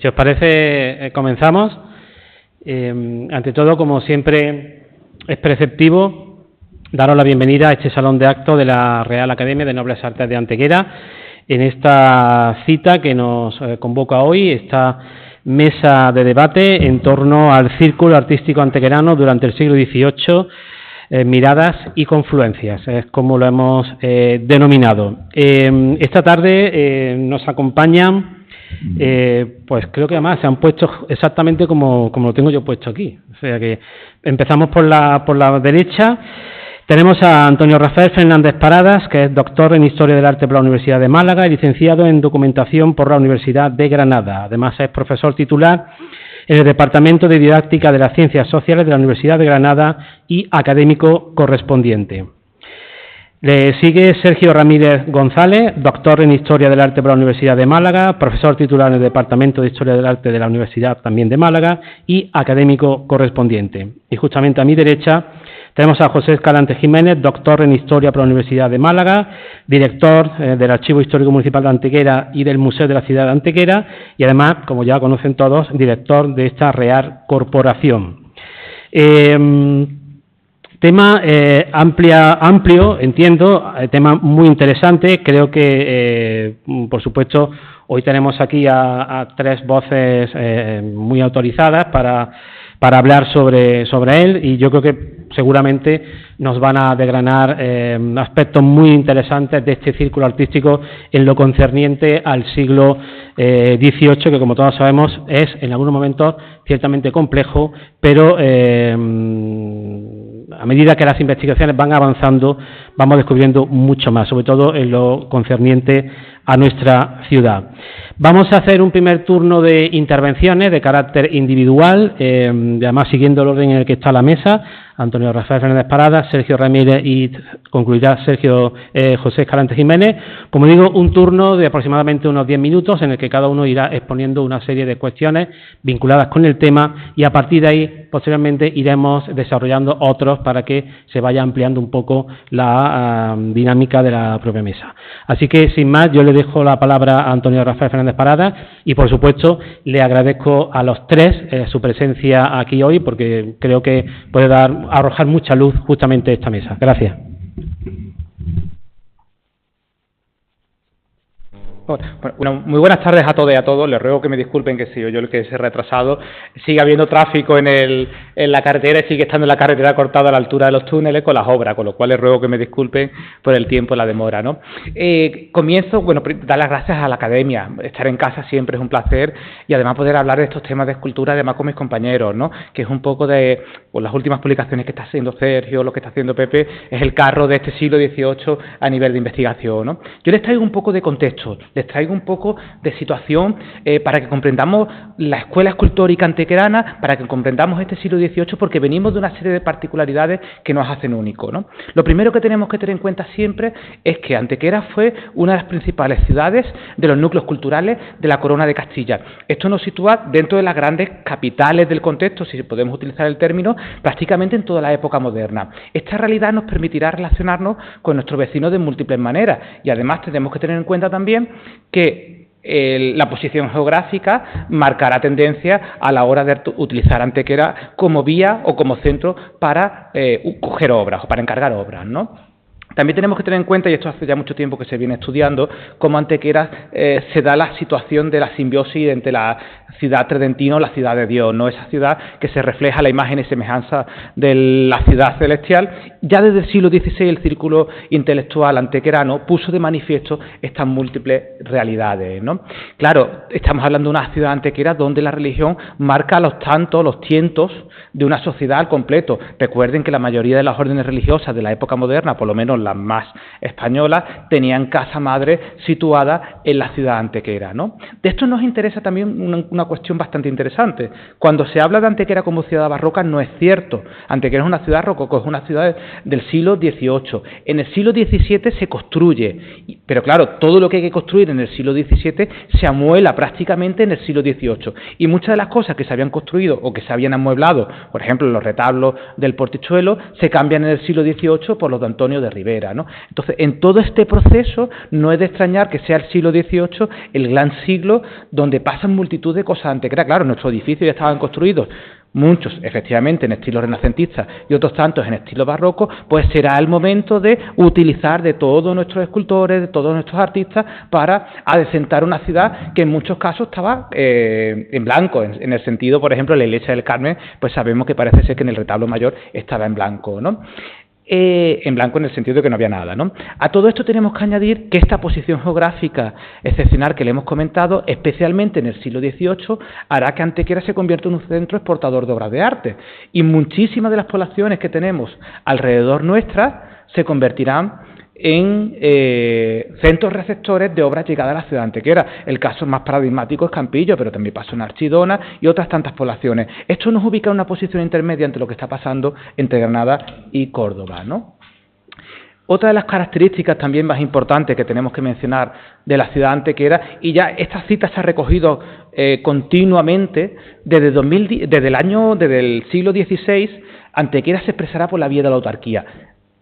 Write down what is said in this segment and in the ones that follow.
Si os parece, comenzamos. Ante todo, como siempre, es preceptivo daros la bienvenida a este salón de actos de la Real Academia de Nobles Artes de Antequera, en esta cita que nos convoca hoy, esta mesa de debate en torno al círculo artístico antequerano durante el siglo XVIII, miradas y confluencias, es como lo hemos denominado. Esta tarde nos acompañan, pues creo que además se han puesto exactamente como lo tengo yo puesto aquí. O sea que empezamos por la derecha. Tenemos a Antonio Rafael Fernández Paradas, que es doctor en Historia del Arte por la Universidad de Málaga y licenciado en Documentación por la Universidad de Granada. Además es profesor titular en el Departamento de Didáctica de las Ciencias Sociales de la Universidad de Granada y académico correspondiente. Le sigue Sergio Ramírez González, doctor en Historia del Arte por la Universidad de Málaga, profesor titular en el Departamento de Historia del Arte de la Universidad también de Málaga y académico correspondiente. Y justamente a mi derecha tenemos a José Escalante Jiménez, doctor en Historia por la Universidad de Málaga, director del Archivo Histórico Municipal de Antequera y del Museo de la Ciudad de Antequera y además, como ya conocen todos, director de esta Real Corporación. Tema amplio, entiendo, tema muy interesante. Creo que, por supuesto, hoy tenemos aquí a tres voces muy autorizadas para hablar sobre él y yo creo que seguramente nos van a desgranar aspectos muy interesantes de este círculo artístico en lo concerniente al siglo XVIII, que como todos sabemos es en algunos momentos ciertamente complejo, pero a medida que las investigaciones van avanzando vamos descubriendo mucho más, sobre todo en lo concerniente a nuestra ciudad. Vamos a hacer un primer turno de intervenciones de carácter individual, además siguiendo el orden en el que está la mesa. Antonio Rafael Fernández Paradas, Sergio Ramírez y concluirá José Escalante Jiménez. Como digo, un turno de aproximadamente unos 10 minutos en el que cada uno irá exponiendo una serie de cuestiones vinculadas con el tema y a partir de ahí, posteriormente, iremos desarrollando otros para que se vaya ampliando un poco la dinámica de la propia mesa. Así que, sin más, yo le dejo la palabra a Antonio Rafael Fernández Paradas y, por supuesto, le agradezco a los tres su presencia aquí hoy porque creo que puede arrojar mucha luz justamente esta mesa. Gracias. Bueno, muy buenas tardes a todos y a todos. Les ruego que me disculpen que soy yo el que se ha retrasado. Sigue habiendo tráfico en la carretera y sigue estando la carretera cortada a la altura de los túneles con las obras, con lo cual les ruego que me disculpen por el tiempo y la demora, ¿no? Comienzo, dar las gracias a la Academia. Estar en casa siempre es un placer y además poder hablar de estos temas de escultura además con mis compañeros, ¿no? Que es un poco de las últimas publicaciones que está haciendo Sergio, lo que está haciendo Pepe, es el carro de este siglo XVIII a nivel de investigación, ¿no? Yo les traigo un poco de contexto. Les traigo un poco de situación para que comprendamos la escuela escultórica antequerana, para que comprendamos este siglo XVIII, porque venimos de una serie de particularidades que nos hacen únicos, ¿no? Lo primero que tenemos que tener en cuenta siempre es que Antequera fue una de las principales ciudades de los núcleos culturales de la Corona de Castilla. Esto nos sitúa dentro de las grandes capitales del contexto, si podemos utilizar el término, prácticamente en toda la época moderna. Esta realidad nos permitirá relacionarnos con nuestros vecinos de múltiples maneras y además tenemos que tener en cuenta también que la posición geográfica marcará tendencia a la hora de utilizar Antequera como vía o como centro para coger obras o para encargar obras, ¿no? También tenemos que tener en cuenta, y esto hace ya mucho tiempo que se viene estudiando, cómo Antequera se da la situación de la simbiosis entre la ciudad tridentina o la ciudad de Dios, ¿no? Esa ciudad que se refleja la imagen y semejanza de la ciudad celestial. Ya desde el siglo XVI el círculo intelectual antequerano puso de manifiesto estas múltiples realidades, ¿no? Claro, estamos hablando de una ciudad antequera donde la religión marca los tientos de una sociedad al completo. Recuerden que la mayoría de las órdenes religiosas de la época moderna, por lo menos las más españolas, tenían casa madre situada en la ciudad antequera, ¿no? De esto nos interesa también una cuestión bastante interesante. Cuando se habla de Antequera como ciudad barroca no es cierto. Antequera es una ciudad rococó, es una ciudad del siglo XVIII. En el siglo XVII se construye, pero claro, todo lo que hay que construir en el siglo XVII se amuebla prácticamente en el siglo XVIII. Y muchas de las cosas que se habían construido o que se habían amueblado, por ejemplo, los retablos del Portichuelo, se cambian en el siglo XVIII por los de Antonio de Ribera. Ribera, ¿no? Entonces, en todo este proceso no es de extrañar que sea el siglo XVIII el gran siglo donde pasan multitud de cosas antequeras. Claro, nuestros edificios ya estaban construidos, muchos efectivamente en estilo renacentista y otros tantos en estilo barroco, pues será el momento de utilizar de todos nuestros escultores, de todos nuestros artistas para adecentar una ciudad que en muchos casos estaba en blanco, en el sentido, por ejemplo, la iglesia del Carmen, pues sabemos que parece ser que en el retablo mayor estaba en blanco, ¿no? En blanco en el sentido de que no había nada, ¿no? A todo esto tenemos que añadir que esta posición geográfica excepcional que le hemos comentado, especialmente en el siglo XVIII, hará que Antequera se convierta en un centro exportador de obras de arte, y muchísimas de las poblaciones que tenemos alrededor nuestra se convertirán en centros receptores de obras llegadas a la ciudad de Antequera. El caso más paradigmático es Campillo, pero también pasó en Archidona y otras tantas poblaciones. Esto nos ubica en una posición intermedia entre lo que está pasando entre Granada y Córdoba, ¿no? Otra de las características también más importantes que tenemos que mencionar de la ciudad antequera, y ya esta cita se ha recogido continuamente desde el siglo XVI, Antequera se expresará por la vía de la autarquía.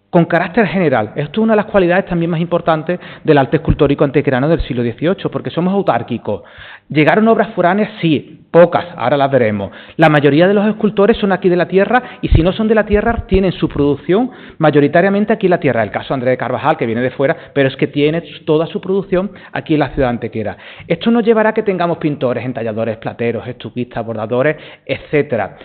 Con carácter general, esto es una de las cualidades también más importantes del arte escultórico antequerano del siglo XVIII, porque somos autárquicos. ¿Llegaron obras foráneas? Sí, pocas, ahora las veremos. La mayoría de los escultores son aquí de la tierra, y si no son de la tierra, tienen su producción mayoritariamente aquí en la tierra. El caso de Andrés de Carvajal, que viene de fuera, pero es que tiene toda su producción aquí en la ciudad antequera. Esto nos llevará a que tengamos pintores, entalladores, plateros, estuquistas, bordadores, etcétera.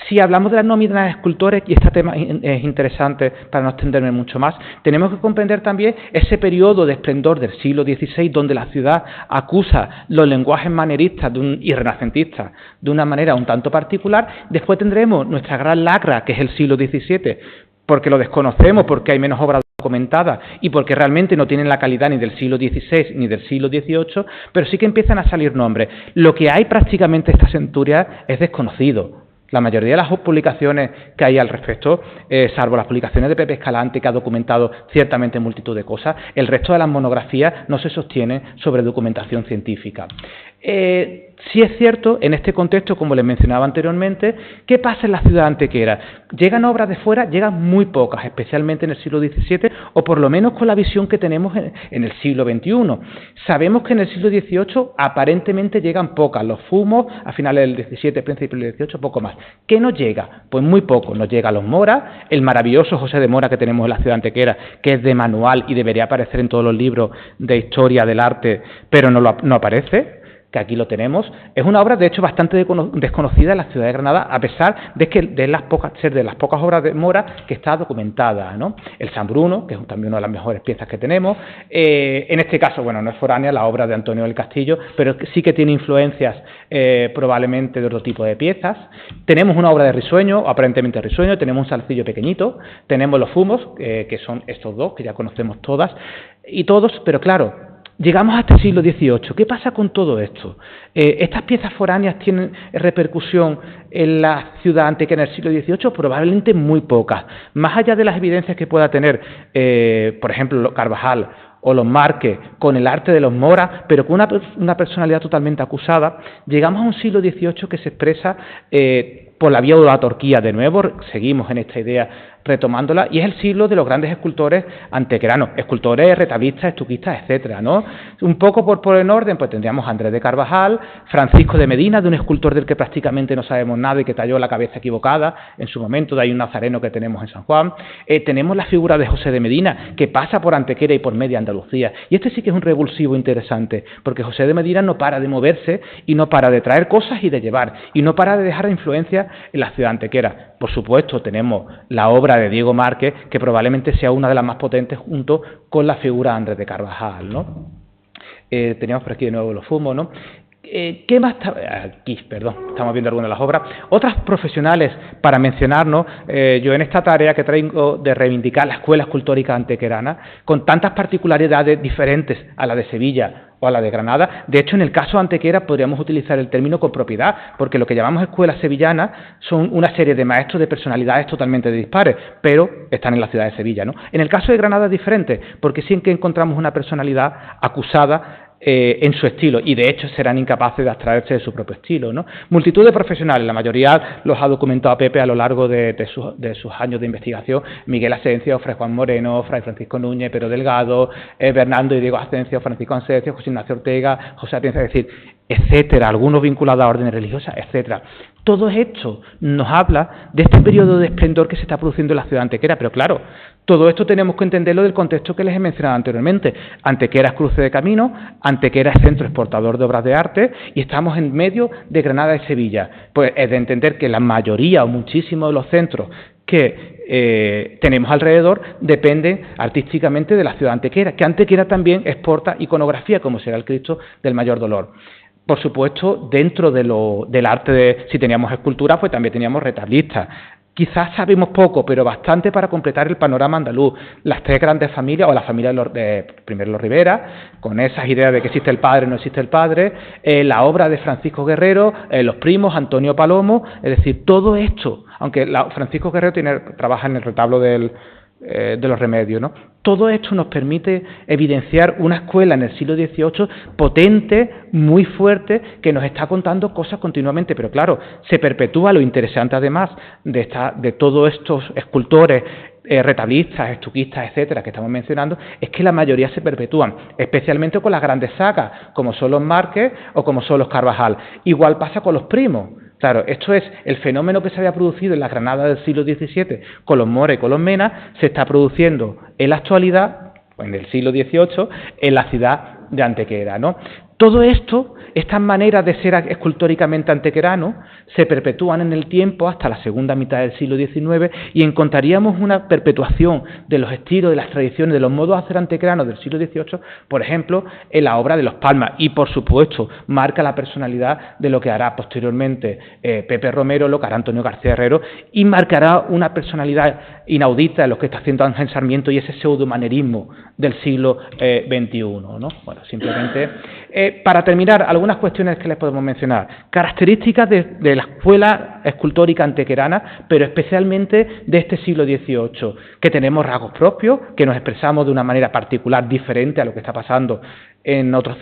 Si hablamos de las nóminas de escultores, y este tema es interesante para no extenderme mucho más, tenemos que comprender también ese periodo de esplendor del siglo XVI, donde la ciudad acusa los lenguajes manieristas y renacentistas de una manera un tanto particular. Después tendremos nuestra gran lacra, que es el siglo XVII, porque lo desconocemos, porque hay menos obras documentadas y porque realmente no tienen la calidad ni del siglo XVI ni del siglo XVIII, pero sí que empiezan a salir nombres. Lo que hay prácticamente esta centuria es desconocido. La mayoría de las publicaciones que hay al respecto, salvo las publicaciones de Pepe Escalante, que ha documentado ciertamente multitud de cosas, el resto de las monografías no se sostienen sobre documentación científica. Sí es cierto, en este contexto, como les mencionaba anteriormente, ¿qué pasa en la ciudad antequera? Llegan obras de fuera, llegan muy pocas, especialmente en el siglo XVII, o por lo menos con la visión que tenemos en el siglo XXI. Sabemos que en el siglo XVIII aparentemente llegan pocas, los fumos a finales del XVII, principios del XVIII, poco más. ¿Qué nos llega? Pues muy poco. Nos llega los Mora, el maravilloso José de Mora que tenemos en la ciudad antequera, que es de manual y debería aparecer en todos los libros de historia del arte, pero no aparece, que aquí lo tenemos. Es una obra, de hecho, bastante desconocida en la ciudad de Granada, a pesar de que ser de las pocas obras de Mora que está documentada, ¿no? El San Bruno, que es también una de las mejores piezas que tenemos. En este caso, bueno, no es foránea la obra de Antonio del Castillo, pero sí que tiene influencias probablemente de otro tipo de piezas. Tenemos una obra de Risueño, aparentemente Risueño, tenemos un salcillo pequeñito, tenemos los fumos, que son estos dos, que ya conocemos todas y todos, pero claro, llegamos hasta el siglo XVIII. ¿Qué pasa con todo esto? ¿Estas piezas foráneas tienen repercusión en la ciudad antequera en el siglo XVIII? Probablemente muy pocas. Más allá de las evidencias que pueda tener, por ejemplo, Carvajal o los Márquez con el arte de los Mora, pero con una personalidad totalmente acusada, llegamos a un siglo XVIII que se expresa por la vía de la autarquía. De nuevo, seguimos en esta idea retomándola, y es el siglo de los grandes escultores antequeranos, escultores retablistas, estuquistas, etcétera, ¿no? Un poco por el orden, pues tendríamos a Andrés de Carvajal, Francisco de Medina, de un escultor del que prácticamente no sabemos nada y que talló la cabeza equivocada en su momento, de ahí un nazareno que tenemos en San Juan. Tenemos la figura de José de Medina, que pasa por Antequera y por media Andalucía, y este sí que es un revulsivo interesante, porque José de Medina no para de moverse y no para de traer cosas y de llevar, y no para de dejar influencia en la ciudad antequera. Por supuesto, tenemos la obra de Diego Márquez, que probablemente sea una de las más potentes junto con la figura de Andrés de Carvajal, ¿no? Teníamos por aquí de nuevo los fumos, ¿no? ¿Qué más? Aquí, perdón, estamos viendo algunas de las obras. Otras profesionales para mencionarnos, yo en esta tarea que traigo de reivindicar la escuela escultórica antequerana, con tantas particularidades diferentes a la de Sevilla o a la de Granada. De hecho, en el caso de Antequera podríamos utilizar el término con propiedad, porque lo que llamamos escuelas sevillanas son una serie de maestros de personalidades totalmente dispares, pero están en la ciudad de Sevilla, ¿no? En el caso de Granada es diferente, porque sí que encontramos una personalidad acusada en su estilo, y de hecho serán incapaces de abstraerse de su propio estilo, ¿no? Multitud de profesionales, la mayoría los ha documentado Pepe a lo largo de sus años de investigación: Miguel Asensio, Fray Juan Moreno, Fray Francisco Núñez, Pedro Delgado, Bernardo y Diego Asensio, Francisco Asensio, José Ignacio Ortega, José Atienza, es decir, etcétera, algunos vinculados a órdenes religiosas, etcétera. Todo esto nos habla de este periodo de esplendor que se está produciendo en la ciudad de Antequera, pero claro, todo esto tenemos que entenderlo del contexto que les he mencionado anteriormente. Antequera es cruce de camino, Antequera es centro exportador de obras de arte y estamos en medio de Granada y Sevilla. Pues es de entender que la mayoría o muchísimos de los centros que tenemos alrededor dependen artísticamente de la ciudad de Antequera, que Antequera también exporta iconografía, como será el Cristo del Mayor Dolor. Por supuesto, dentro del arte, si teníamos escultura, pues también teníamos retablistas. Quizás sabemos poco, pero bastante para completar el panorama andaluz. Las tres grandes familias, o la familia primero los Rivera, con esas ideas de que existe el padre, no existe el padre, la obra de Francisco Guerrero, los primos, Antonio Palomo, es decir, todo esto, aunque Francisco Guerrero trabaja en el retablo de los Remedios, ¿no? Todo esto nos permite evidenciar una escuela en el siglo XVIII potente, muy fuerte, que nos está contando cosas continuamente, pero claro, se perpetúa. Lo interesante además de todos estos escultores, retablistas, estuquistas, etcétera, que estamos mencionando, es que la mayoría se perpetúan, especialmente con las grandes sagas, como son los Márquez o como son los Carvajal. Igual pasa con los primos. Claro, esto es el fenómeno que se había producido en la Granada del siglo XVII con los Mora y con los Mena, se está produciendo en la actualidad, en el siglo XVIII, en la ciudad de Antequera, ¿no? Todo esto, estas maneras de ser escultóricamente antequeranos, se perpetúan en el tiempo hasta la segunda mitad del siglo XIX y encontraríamos una perpetuación de los estilos, de las tradiciones, de los modos de hacer antequeranos del siglo XVIII, por ejemplo, en la obra de los Palmas. Y, por supuesto, marca la personalidad de lo que hará posteriormente Pepe Romero, lo que hará Antonio García Herrero, y marcará una personalidad inaudita en lo que está haciendo Ángel Sarmiento y ese pseudomanerismo del siglo XXI, ¿no? Bueno, simplemente... para terminar, algunas cuestiones que les podemos mencionar. Características de la escuela escultórica antequerana, pero especialmente de este siglo XVIII, que tenemos rasgos propios, que nos expresamos de una manera particular, diferente a lo que está pasando entre otros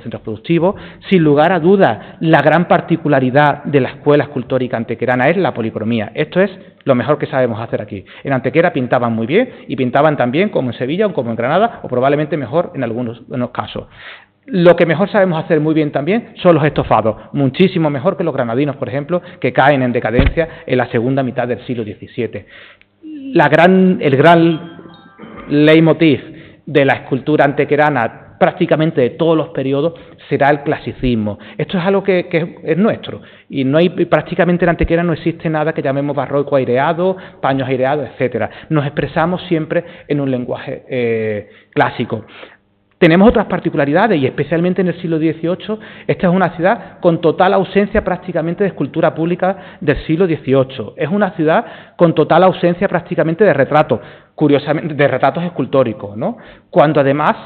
centros productivos. Sin lugar a dudas, la gran particularidad de la escuela escultórica antequerana es la policromía. Esto es lo mejor que sabemos hacer aquí. En Antequera pintaban muy bien, y pintaban tan bien como en Sevilla o como en Granada, o probablemente mejor en algunos casos. Lo que mejor sabemos hacer muy bien también son los estofados, muchísimo mejor que los granadinos, por ejemplo, que caen en decadencia en la segunda mitad del siglo XVII. El gran leitmotiv de la escultura antequerana, prácticamente de todos los periodos, será el clasicismo. Esto es algo que es nuestro, y prácticamente en Antequera no existe nada que llamemos barroco aireado, paños aireados, etcétera. Nos expresamos siempre en un lenguaje clásico. Tenemos otras particularidades, y especialmente en el siglo XVIII, esta es una ciudad con total ausencia prácticamente de escultura pública del siglo XVIII. Es una ciudad con total ausencia prácticamente de retratos, curiosamente, de retratos escultóricos, ¿no? Cuando además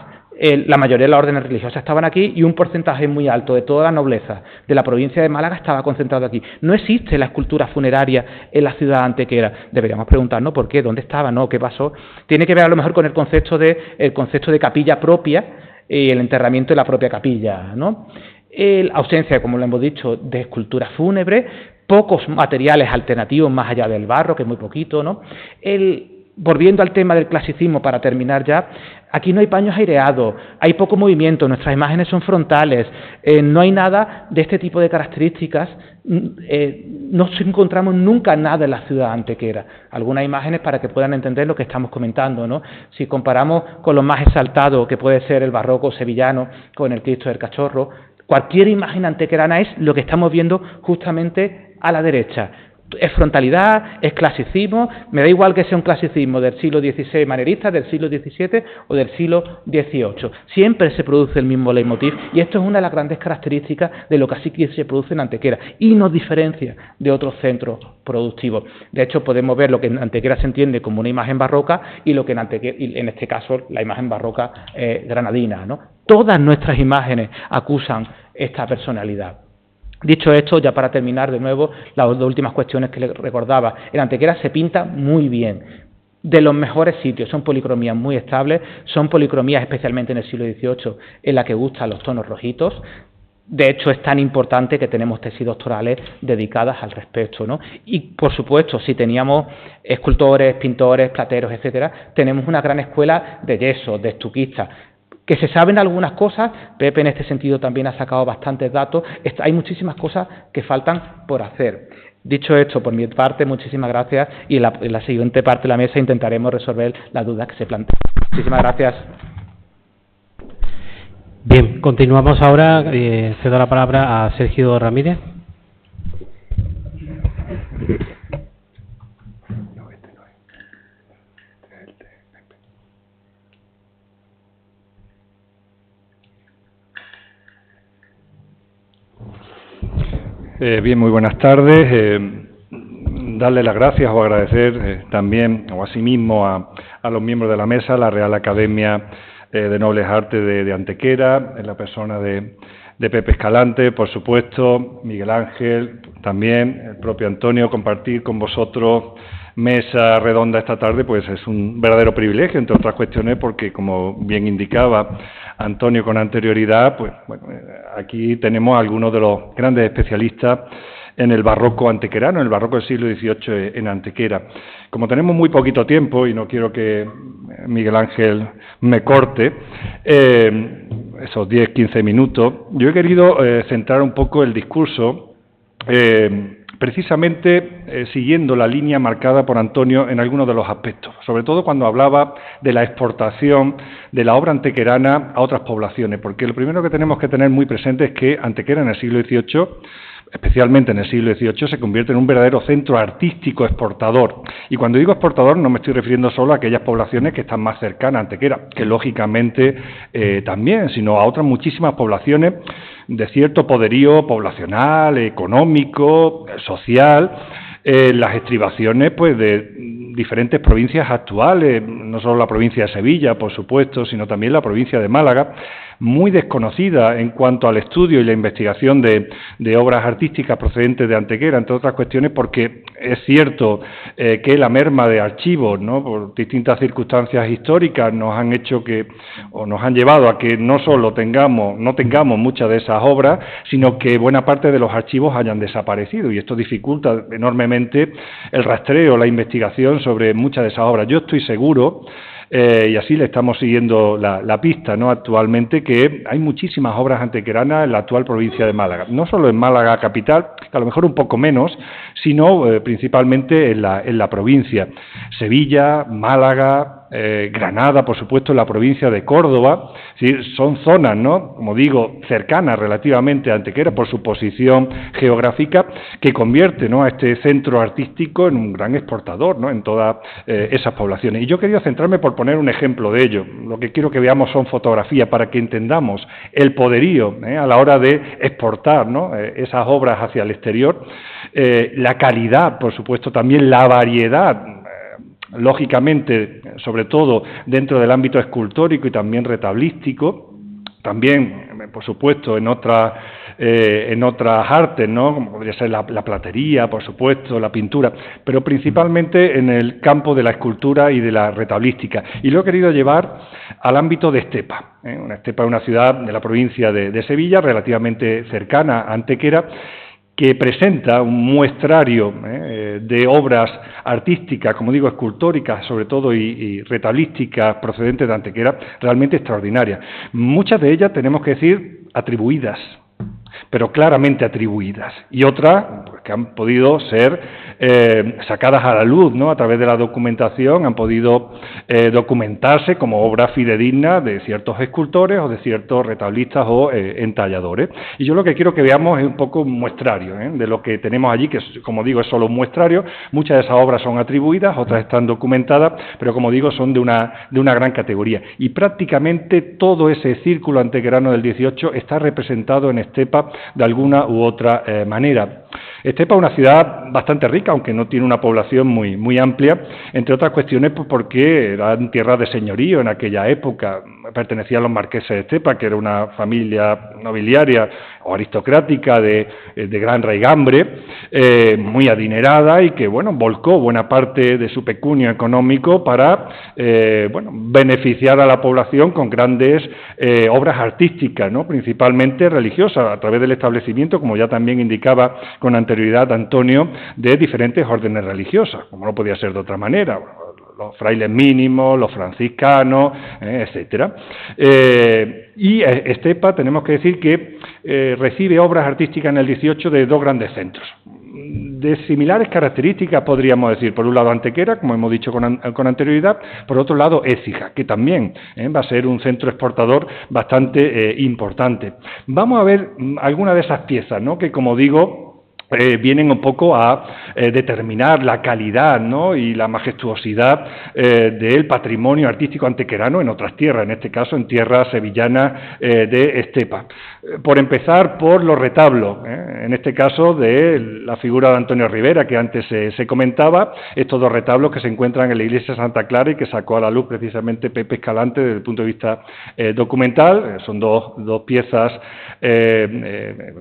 la mayoría de las órdenes religiosas estaban aquí y un porcentaje muy alto de toda la nobleza de la provincia de Málaga estaba concentrado aquí. No existe la escultura funeraria en la ciudad de Antequera. Deberíamos preguntarnos por qué, dónde estaba, ¿no? ¿Qué pasó? Tiene que ver a lo mejor con el concepto de capilla propia y el enterramiento de la propia capilla, ¿no? La ausencia, como lo hemos dicho, de escultura fúnebre, pocos materiales alternativos más allá del barro, que es muy poquito, ¿no? Volviendo al tema del clasicismo, para terminar ya, aquí no hay paños aireados, hay poco movimiento, nuestras imágenes son frontales, no hay nada de este tipo de características, no encontramos nunca nada en la ciudad de Antequera. Algunas imágenes para que puedan entender lo que estamos comentando, ¿no? Si comparamos con lo más exaltado que puede ser el barroco sevillano con el Cristo del Cachorro, cualquier imagen antequerana es lo que estamos viendo justamente a la derecha. Es frontalidad, es clasicismo, me da igual que sea un clasicismo del siglo XVI manerista, del siglo XVII o del siglo XVIII. Siempre se produce el mismo leitmotiv, y esto es una de las grandes características de lo que así que se produce en Antequera y nos diferencia de otros centros productivos. De hecho, podemos ver lo que en Antequera se entiende como una imagen barroca y lo que en este caso la imagen barroca granadina, ¿no? Todas nuestras imágenes acusan esta personalidad. Dicho esto, ya para terminar de nuevo, las dos últimas cuestiones que les recordaba. En Antequera se pinta muy bien. de los mejores sitios. Son policromías muy estables, son policromías especialmente en el siglo XVIII en la que gustan los tonos rojitos. De hecho, es tan importante que tenemos tesis doctorales dedicadas al respecto, ¿no? Y, por supuesto, si teníamos escultores, pintores, plateros, etcétera, tenemos una gran escuela de yeso, de estuquistas, que se saben algunas cosas. Pepe en este sentido también ha sacado bastantes datos. Hay muchísimas cosas que faltan por hacer. Dicho esto, por mi parte, muchísimas gracias, y en la siguiente parte de la mesa intentaremos resolver las dudas que se plantean. Muchísimas gracias. Bien, continuamos ahora. Cedo la palabra a Sergio Ramírez. Bien, muy buenas tardes. Darle las gracias o agradecer también, o asimismo, a los miembros de la mesa, la Real Academia de Nobles Artes de Antequera, en la persona de Pepe Escalante, por supuesto, Miguel Ángel, también el propio Antonio. Compartir con vosotros mesa redonda esta tarde, pues es un verdadero privilegio, entre otras cuestiones, porque, como bien indicaba Antonio con anterioridad, pues bueno, aquí tenemos a algunos de los grandes especialistas en el barroco antequerano, en el barroco del siglo XVIII en Antequera. Como tenemos muy poquito tiempo, y no quiero que Miguel Ángel me corte esos 10-15 minutos, yo he querido centrar un poco el discurso precisamente siguiendo la línea marcada por Antonio en algunos de los aspectos, sobre todo cuando hablaba de la exportación de la obra antequerana a otras poblaciones, porque lo primero que tenemos que tener muy presente es que Antequera en el siglo XVIII, especialmente en el siglo XVIII, se convierte en un verdadero centro artístico exportador. Y cuando digo exportador no me estoy refiriendo solo a aquellas poblaciones que están más cercanas a Antequera, que lógicamente también, sino a otras muchísimas poblaciones de cierto poderío poblacional, económico, social, las estribaciones pues de diferentes provincias actuales, no solo la provincia de Sevilla, por supuesto, sino también la provincia de Málaga, muy desconocida en cuanto al estudio y la investigación de obras artísticas procedentes de Antequera, entre otras cuestiones, porque es cierto que la merma de archivos, ¿no?, por distintas circunstancias históricas, nos han hecho que, o nos han llevado a que no solo no tengamos muchas de esas obras, sino que buena parte de los archivos hayan desaparecido, y esto dificulta enormemente el rastreo, la investigación sobre muchas de esas obras. Yo estoy seguro, y así le estamos siguiendo la pista, ¿no?, actualmente, que hay muchísimas obras antequeranas en la actual provincia de Málaga, no solo en Málaga capital, que a lo mejor un poco menos, sino principalmente en la provincia. Sevilla, Málaga, Granada, por supuesto, en la provincia de Córdoba, ¿sí? Son zonas, ¿no?, como digo, cercanas relativamente a Antequera por su posición geográfica, que convierte, ¿no?, a este centro artístico en un gran exportador, ¿no?, en todas esas poblaciones. Y yo quería centrarme por poner un ejemplo de ello. Lo que quiero que veamos son fotografías para que entendamos el poderío a la hora de exportar, ¿no?, esas obras hacia el exterior, la calidad, por supuesto, también la variedad, lógicamente, sobre todo dentro del ámbito escultórico y también retablístico, también, por supuesto, en otras artes, ¿no?, como podría ser la platería, por supuesto, la pintura, pero principalmente en el campo de la escultura y de la retablística. Y lo he querido llevar al ámbito de Estepa. Una Estepa es una ciudad de la provincia de Sevilla, relativamente cercana a Antequera, que presenta un muestrario de obras artísticas, como digo, escultóricas sobre todo y retablísticas procedentes de Antequera, realmente extraordinarias. Muchas de ellas, tenemos que decir, atribuidas, pero claramente atribuidas, y otras pues, que han podido ser sacadas a la luz, ¿no?, a través de la documentación, han podido documentarse como obra fidedigna de ciertos escultores o de ciertos retablistas o entalladores. Y yo lo que quiero que veamos es un poco un muestrario de lo que tenemos allí, que, como digo, es solo un muestrario. Muchas de esas obras son atribuidas, otras están documentadas, pero, como digo, son de una gran categoría. Y prácticamente todo ese círculo antequerano del XVIII está representado en Estepa de alguna u otra manera. Estepa es una ciudad bastante rica, aunque no tiene una población muy amplia, entre otras cuestiones pues porque eran tierras de señorío en aquella época, pertenecían a los marqueses de Estepa, que era una familia nobiliaria o aristocrática de gran raigambre, muy adinerada y que, bueno, volcó buena parte de su pecunio económico para, beneficiar a la población con grandes obras artísticas, ¿no?, principalmente religiosas, a través del establecimiento, como ya también indicaba con anterioridad Antonio, de diferentes órdenes religiosas, como no podía ser de otra manera, los frailes mínimos, los franciscanos, etcétera. Y Estepa, tenemos que decir que recibe obras artísticas en el 18 de dos grandes centros. De similares características, podríamos decir, por un lado Antequera, como hemos dicho con anterioridad, por otro lado Écija, que también va a ser un centro exportador bastante importante. Vamos a ver algunas de esas piezas, ¿no?, que, como digo, vienen un poco a determinar la calidad, ¿no?, y la majestuosidad del patrimonio artístico antequerano en otras tierras, en este caso en tierras sevillanas de Estepa. Por empezar por los retablos, en este caso de la figura de Antonio Rivera, que antes se comentaba, estos dos retablos que se encuentran en la iglesia de Santa Clara y que sacó a la luz precisamente Pepe Escalante desde el punto de vista documental. Son dos piezas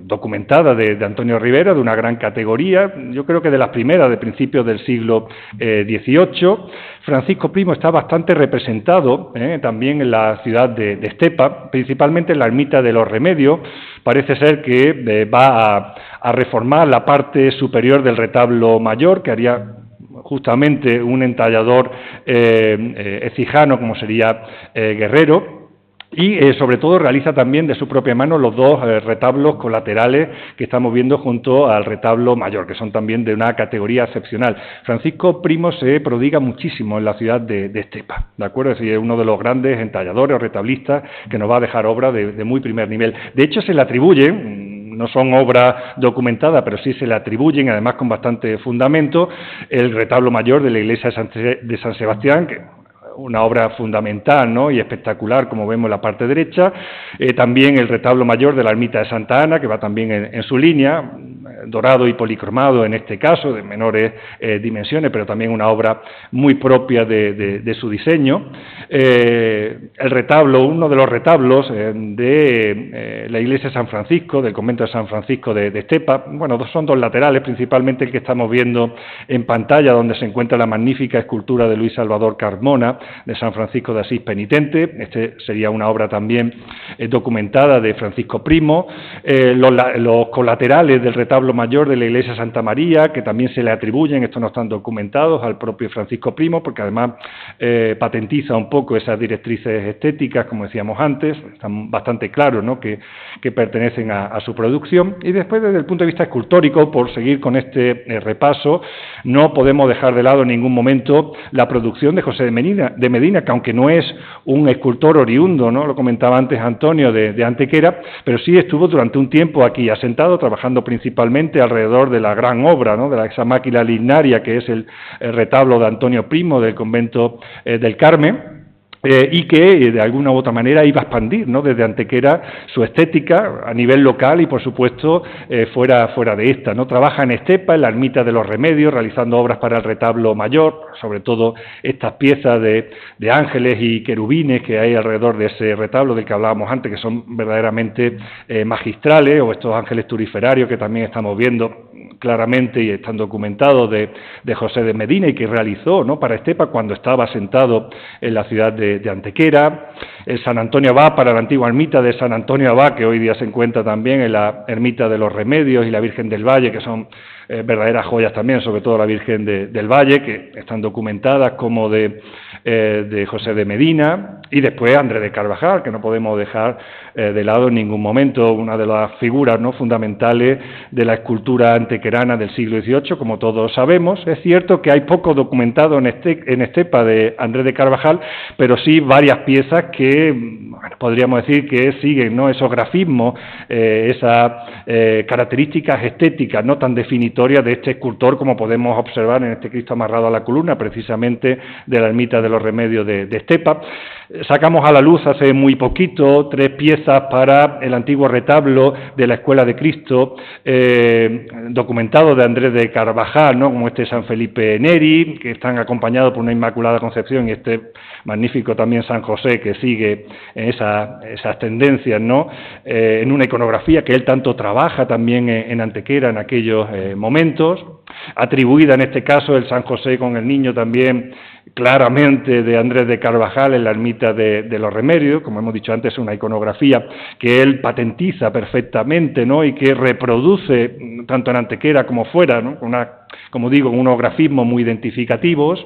documentadas de Antonio Rivera, de una gran categoría, yo creo que de las primeras de principios del siglo XVIII. Francisco Primo está bastante representado también en la ciudad de Estepa, principalmente en la ermita de los Remedios. Parece ser que va a reformar la parte superior del retablo mayor, que haría justamente un entallador ecijano, como sería Guerrero. Y sobre todo realiza también de su propia mano los dos retablos colaterales que estamos viendo junto al retablo mayor, que son también de una categoría excepcional. Francisco Primo se prodiga muchísimo en la ciudad de Estepa, ¿de acuerdo? Es decir, es uno de los grandes entalladores o retablistas que nos va a dejar obras de muy primer nivel. De hecho, se le atribuyen, no son obras documentadas, pero sí se le atribuyen, además con bastante fundamento, el retablo mayor de la iglesia de San Sebastián, que una obra fundamental, ¿no?, y espectacular, como vemos en la parte derecha. También el retablo mayor de la ermita de Santa Ana, que va también en su línea, dorado y policromado en este caso, de menores dimensiones, pero también una obra muy propia de su diseño. El retablo, uno de los retablos de la iglesia de San Francisco, del convento de San Francisco de Estepa, bueno, son dos laterales, principalmente el que estamos viendo en pantalla, donde se encuentra la magnífica escultura de Luis Salvador Carmona, de San Francisco de Asís penitente. Este sería una obra también documentada de Francisco Primo. Los colaterales del retablo mayor de la iglesia de Santa María, que también se le atribuyen, estos no están documentados, al propio Francisco Primo, porque además patentiza un poco esas directrices estéticas, como decíamos antes, están bastante claros, ¿no?, que pertenecen a su producción. Y después, desde el punto de vista escultórico, por seguir con este repaso, no podemos dejar de lado en ningún momento la producción de José de Medina, que aunque no es un escultor oriundo, ¿no?, lo comentaba antes Antonio, de Antequera, pero sí estuvo durante un tiempo aquí asentado, trabajando principalmente alrededor de la gran obra, ¿no?, de esa máquina lignaria que es el retablo de Antonio Primo del convento del Carmen. Y que de alguna u otra manera iba a expandir, ¿no?, desde Antequera su estética a nivel local y, por supuesto, fuera de esta, ¿no? Trabaja en Estepa, en la ermita de los Remedios, realizando obras para el retablo mayor, sobre todo estas piezas de ángeles y querubines que hay alrededor de ese retablo del que hablábamos antes, que son verdaderamente magistrales, o estos ángeles turiferarios que también estamos viendo claramente y están documentados de José de Medina y que realizó, ¿no?, para Estepa cuando estaba asentado en la ciudad de Antequera. El San Antonio Abad para la antigua ermita de San Antonio Abad, que hoy día se encuentra también en la ermita de los Remedios, y la Virgen del Valle, que son verdaderas joyas también, sobre todo la Virgen del Valle, que están documentadas como de José de Medina, y después Andrés de Carvajal, que no podemos dejar de lado en ningún momento, una de las figuras, ¿no?, fundamentales de la escultura antequerana del siglo XVIII, como todos sabemos. Es cierto que hay poco documentado en Estepa de Andrés de Carvajal, pero sí varias piezas que, bueno, podríamos decir que siguen, ¿no?, esos grafismos, esas características estéticas no tan definitivas historia de este escultor, como podemos observar en este Cristo amarrado a la columna, precisamente de la ermita de los Remedios de Estepa. Sacamos a la luz hace muy poquito 3 piezas para el antiguo retablo de la Escuela de Cristo, documentado de Andrés de Carvajal, ¿no?, como este San Felipe Neri, que están acompañados por una Inmaculada Concepción, y este magnífico también San José, que sigue esas tendencias, ¿no?, en una iconografía que él tanto trabaja también en Antequera en aquellos momentos, atribuida en este caso el San José con el niño también claramente de Andrés de Carvajal en la ermita de los Remedios, como hemos dicho antes, una iconografía que él patentiza perfectamente, ¿no?, y que reproduce tanto en Antequera como fuera, ¿no?, como digo, unos grafismos muy identificativos.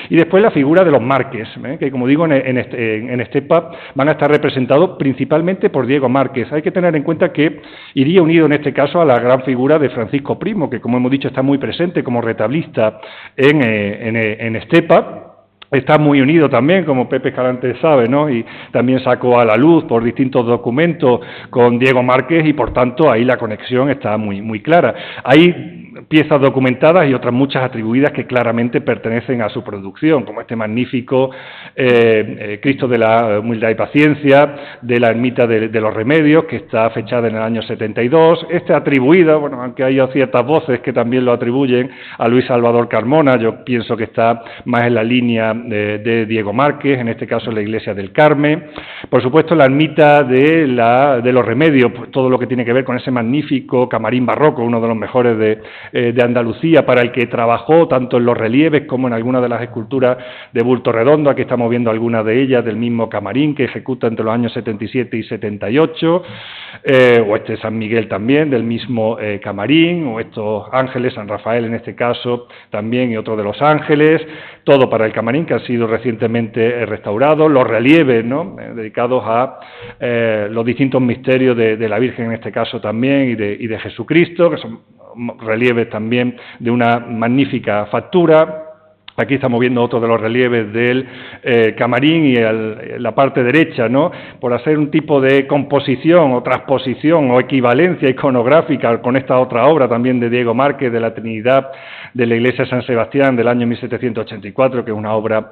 Y después la figura de los Márquez, que como digo en Estepa van a estar representados principalmente por Diego Márquez. Hay que tener en cuenta que iría unido en este caso a la gran figura de Francisco Primo, que como hemos dicho está muy presente como retablista en Estepa. Está muy unido también, como Pepe Escalante sabe, ¿no?, y también sacó a la luz por distintos documentos con Diego Márquez, y por tanto ahí la conexión está muy, muy clara. Hay piezas documentadas y otras muchas atribuidas que claramente pertenecen a su producción, como este magnífico Cristo de la Humildad y Paciencia, de la ermita de los Remedios, que está fechada en el año 72, atribuida, bueno, aunque haya ciertas voces que también lo atribuyen a Luis Salvador Carmona, yo pienso que está más en la línea de Diego Márquez, en este caso en la iglesia del Carmen. Por supuesto, la ermita de los Remedios, pues todo lo que tiene que ver con ese magnífico camarín barroco, uno de los mejores de Andalucía, para el que trabajó tanto en los relieves como en algunas de las esculturas de bulto redondo. Aquí estamos viendo algunas de ellas del mismo camarín que ejecuta entre los años 77 y 78, o este San Miguel también del mismo camarín, o estos ángeles, San Rafael en este caso también, y otro de los ángeles, todo para el camarín, que han sido recientemente restaurados, los relieves, ¿no?, dedicados a los distintos misterios de la Virgen en este caso también, y de Jesucristo, que son relieves también de una magnífica factura. Aquí estamos viendo otro de los relieves del camarín, y la parte derecha, ¿no?, por hacer un tipo de composición o transposición o equivalencia iconográfica con esta otra obra también de Diego Márquez, de la Trinidad de la Iglesia de San Sebastián del año 1784, que es una obra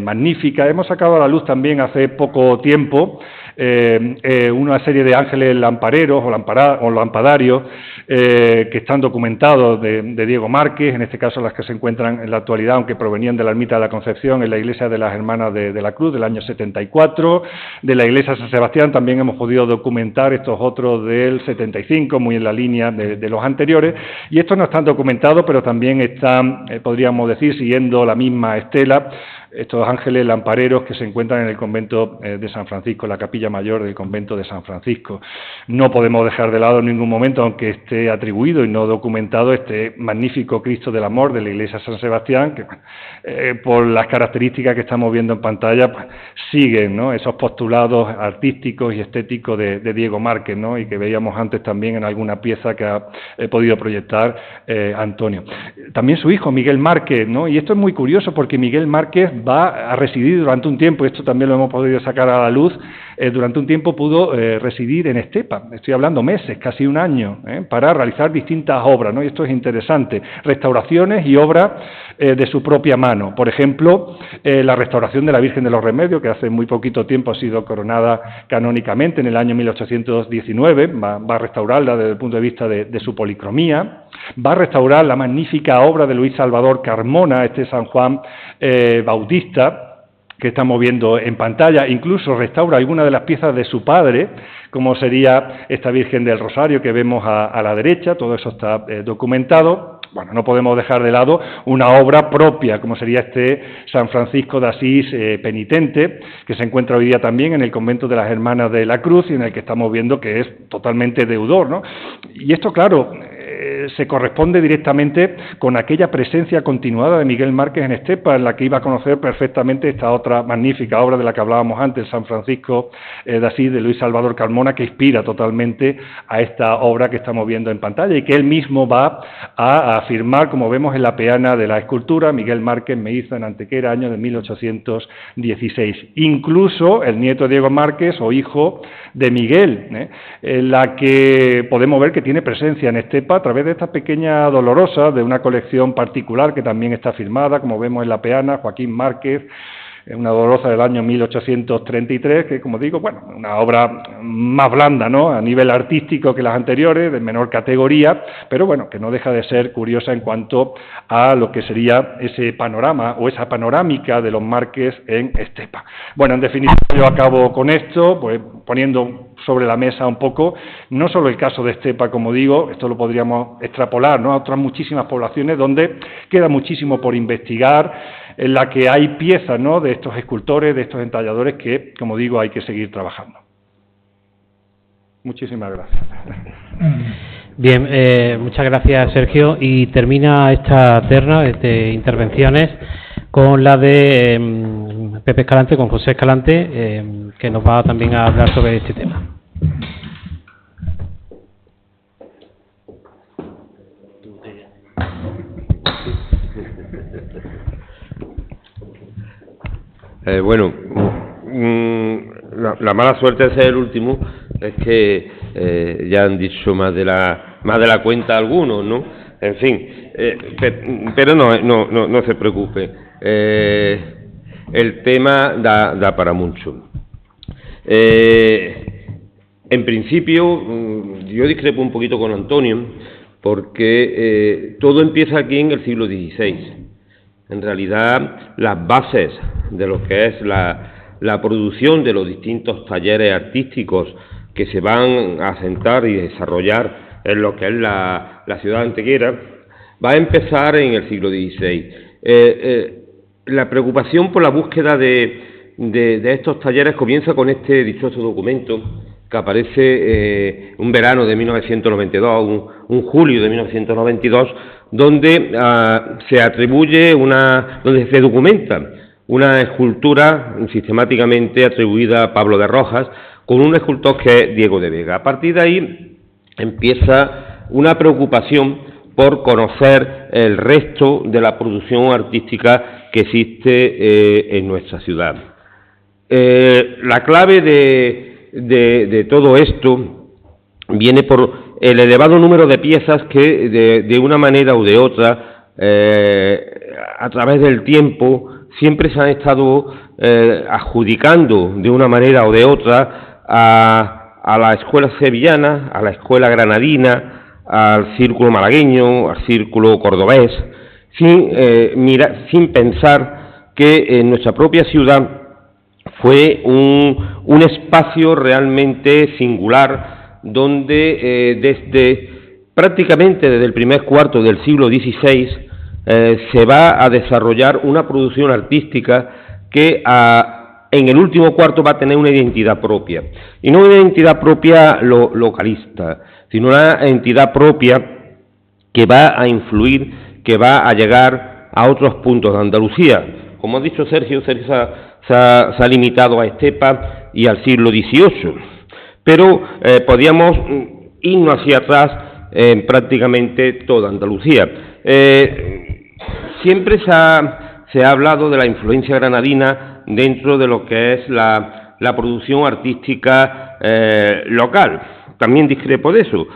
magnífica. Hemos sacado a la luz también hace poco tiempo una serie de ángeles lampareros o lampadarios que están documentados de Diego Márquez, en este caso las que se encuentran en la actualidad, aunque provenían de la ermita de la Concepción en la iglesia de las Hermanas de la Cruz del año 74, de la iglesia de San Sebastián también hemos podido documentar estos otros del 75, muy en la línea de los anteriores, y estos no están documentados, pero también están, podríamos decir, siguiendo la misma estela, estos ángeles lampareros que se encuentran en el convento de San Francisco, la capilla mayor del convento de San Francisco. No podemos dejar de lado en ningún momento, aunque esté atribuido y no documentado, este magnífico Cristo del Amor de la iglesia de San Sebastián, que por las características que estamos viendo en pantalla, pues, siguen, ¿no?, esos postulados artísticos y estéticos de Diego Márquez, ¿no?, y que veíamos antes también en alguna pieza que ha podido proyectar Antonio. También su hijo, Miguel Márquez, ¿no?, y esto es muy curioso porque Miguel Márquez va a residir durante un tiempo, esto también lo hemos podido sacar a la luz, durante un tiempo pudo residir en Estepa, estoy hablando meses, casi un año, para realizar distintas obras, ¿no?, y esto es interesante, restauraciones y obras de su propia mano. Por ejemplo, la restauración de la Virgen de los Remedios, que hace muy poquito tiempo ha sido coronada canónicamente en el año 1819, va a restaurarla desde el punto de vista de su policromía, va a restaurar la magnífica obra de Luis Salvador Carmona, este San Juan Bautista, que estamos viendo en pantalla, incluso restaura algunas de las piezas de su padre, como sería esta Virgen del Rosario que vemos a la derecha, todo eso está documentado. Bueno, no podemos dejar de lado una obra propia, como sería este San Francisco de Asís penitente, que se encuentra hoy día también en el convento de las Hermanas de la Cruz, y en el que estamos viendo que es totalmente deudor, ¿no? Y esto, claro, se corresponde directamente con aquella presencia continuada de Miguel Márquez en Estepa, en la que iba a conocer perfectamente esta otra magnífica obra de la que hablábamos antes, San Francisco de Asís, de Luis Salvador Carmona, que inspira totalmente a esta obra que estamos viendo en pantalla y que él mismo va a afirmar, como vemos en la peana de la escultura, Miguel Márquez me hizo en Antequera, año de 1816. Incluso el nieto Diego Márquez, o hijo de Miguel, en la que podemos ver que tiene presencia en Estepa a través de esta pequeña dolorosa, de una colección particular que también está firmada, como vemos en la peana, Joaquín Márquez, una dolorosa del año 1833, que, como digo, bueno, una obra más blanda, ¿no?, a nivel artístico que las anteriores, de menor categoría, pero bueno, que no deja de ser curiosa en cuanto a lo que sería ese panorama o esa panorámica de los Márquez en Estepa. Bueno, en definitiva, yo acabo con esto, pues poniendo sobre la mesa un poco, no solo el caso de Estepa, como digo, esto lo podríamos extrapolar, ¿no?, a otras muchísimas poblaciones donde queda muchísimo por investigar, en la que hay piezas, ¿no?, de estos escultores, de estos entalladores que, como digo, hay que seguir trabajando. Muchísimas gracias. Bien, muchas gracias, Sergio. Y termina esta terna de intervenciones con la de Pepe Escalante, con José Escalante, que nos va también a hablar sobre este tema. Bueno, la mala suerte de ser el último es que ya han dicho más de la cuenta algunos, ¿no? En fin, pero no se preocupe. El tema da para mucho. En principio, yo discrepo un poquito con Antonio, porque todo empieza aquí en el siglo XVI. En realidad, las bases de lo que es la producción de los distintos talleres artísticos que se van a asentar y desarrollar en lo que es la ciudad de Antequera, va a empezar en el siglo XVI. La preocupación por la búsqueda de estos talleres comienza con este dichoso documento que aparece un verano de 1992, un julio de 1992, donde se atribuye donde se documenta una escultura sistemáticamente atribuida a Pablo de Rojas, con un escultor que es Diego de Vega. A partir de ahí empieza una preocupación por conocer el resto de la producción artística que existe en nuestra ciudad. La clave de todo esto viene por el elevado número de piezas que de una manera u de otra, a través del tiempo, siempre se han estado adjudicando de una manera o de otra a la escuela sevillana, a la escuela granadina, al círculo malagueño, al círculo cordobés, sin pensar que en nuestra propia ciudad fue un espacio realmente singular, donde prácticamente desde el primer cuarto del siglo XVI se va a desarrollar una producción artística que en el último cuarto va a tener una identidad propia, y no una identidad propia localista, sino una entidad propia que va a influir, que va a llegar a otros puntos de Andalucía. Como ha dicho Sergio, se ha limitado a Estepa y al siglo XVIII, pero podíamos irnos hacia atrás en prácticamente toda Andalucía. Siempre se ha hablado de la influencia granadina dentro de lo que es la producción artística local. También discrepo de eso.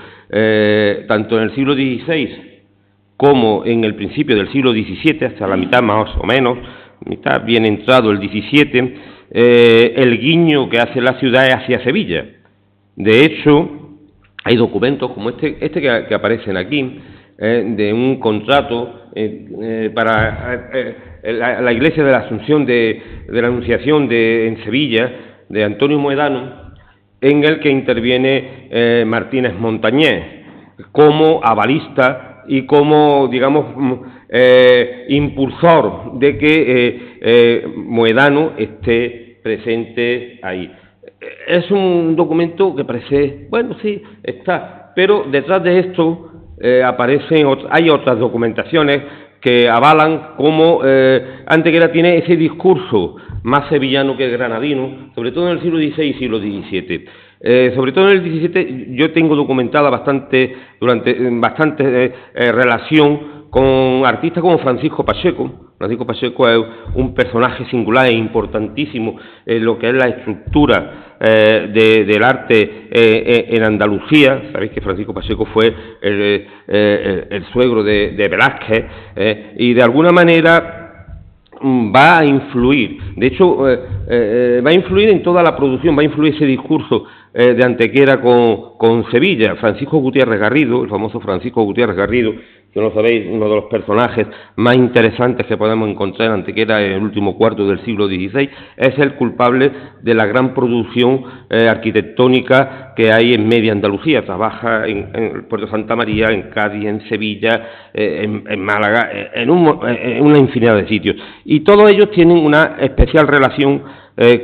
Tanto en el siglo XVI como en el principio del siglo XVII, hasta la mitad más o menos, mitad bien entrado el XVII, el guiño que hace la ciudad es hacia Sevilla. De hecho, hay documentos como este que aparecen aquí, de un contrato para la iglesia de la Asunción de la Anunciación en Sevilla, de Antonio Moedano, en el que interviene Martínez Montañés como avalista y como, digamos, impulsor de que Moedano esté presente ahí. Es un documento que parece, bueno, sí, está, pero detrás de esto hay otras documentaciones que avalan cómo Antequera tiene ese discurso más sevillano que granadino, sobre todo en el siglo XVI y siglo XVII. Sobre todo en el XVII yo tengo documentada bastante relación con artistas como Francisco Pacheco. Francisco Pacheco es un personaje singular e importantísimo en lo que es la estructura del arte en Andalucía. Sabéis que Francisco Pacheco fue el suegro de Velázquez, y de alguna manera va a influir, de hecho va a influir en toda la producción, va a influir ese discurso de Antequera con Sevilla. Francisco Gutiérrez Garrido, el famoso Francisco Gutiérrez Garrido, que no lo sabéis, uno de los personajes más interesantes que podemos encontrar en Antequera en el último cuarto del siglo XVI, es el culpable de la gran producción arquitectónica que hay en media Andalucía. Trabaja en el puerto de Santa María, en Cádiz, en Sevilla, en Málaga, en una infinidad de sitios. Y todos ellos tienen una especial relación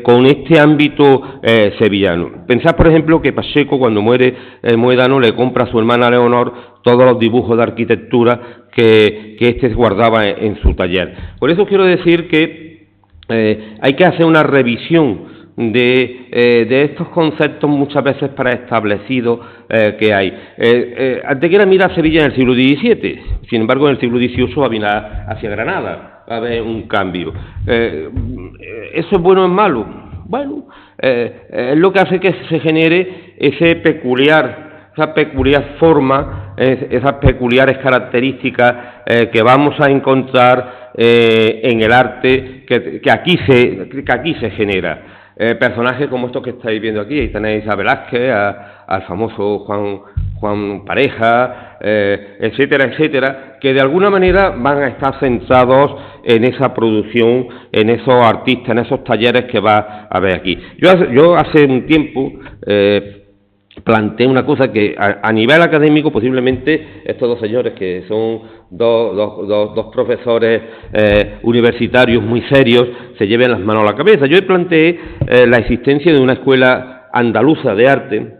con este ámbito sevillano. Pensad, por ejemplo, que Pacheco, cuando muere Moedano, le compra a su hermana Leonor todos los dibujos de arquitectura que éste guardaba en su taller. Por eso quiero decir que hay que hacer una revisión de estos conceptos muchas veces preestablecidos que hay. Antequera mira a Sevilla en el siglo XVII, sin embargo en el siglo XVIII va a mirar hacia Granada, va a haber un cambio. ¿Eso es bueno o es malo? Bueno, es lo que hace que se genere esa peculiar forma, esas peculiares características que vamos a encontrar en el arte que aquí se genera. Personajes como estos que estáis viendo aquí, ahí tenéis a Velázquez, al famoso Juan Pareja, etcétera, etcétera, que de alguna manera van a estar centrados en esa producción, en esos artistas, en esos talleres que va a haber aquí. Yo hace un tiempo planteé una cosa que a nivel académico posiblemente estos dos señores, que son dos profesores universitarios muy serios, se lleven las manos a la cabeza. Yo planteé la existencia de una escuela andaluza de arte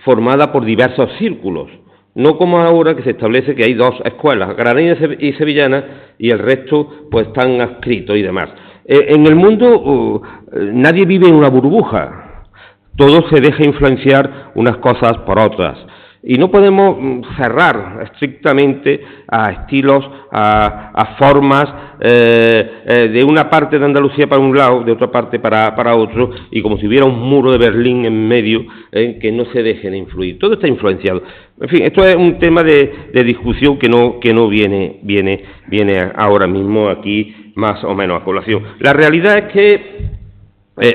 formada por diversos círculos, no como ahora que se establece que hay dos escuelas, granadina y sevillana, y el resto pues están adscritos y demás. En el mundo nadie vive en una burbuja. Todo se deja influenciar unas cosas por otras. Y no podemos cerrar estrictamente a estilos, a formas de una parte de Andalucía para un lado, de otra parte para otro, y como si hubiera un muro de Berlín en medio que no se dejen influir. Todo está influenciado. En fin, esto es un tema de discusión que no viene ahora mismo aquí más o menos a colación. La realidad es que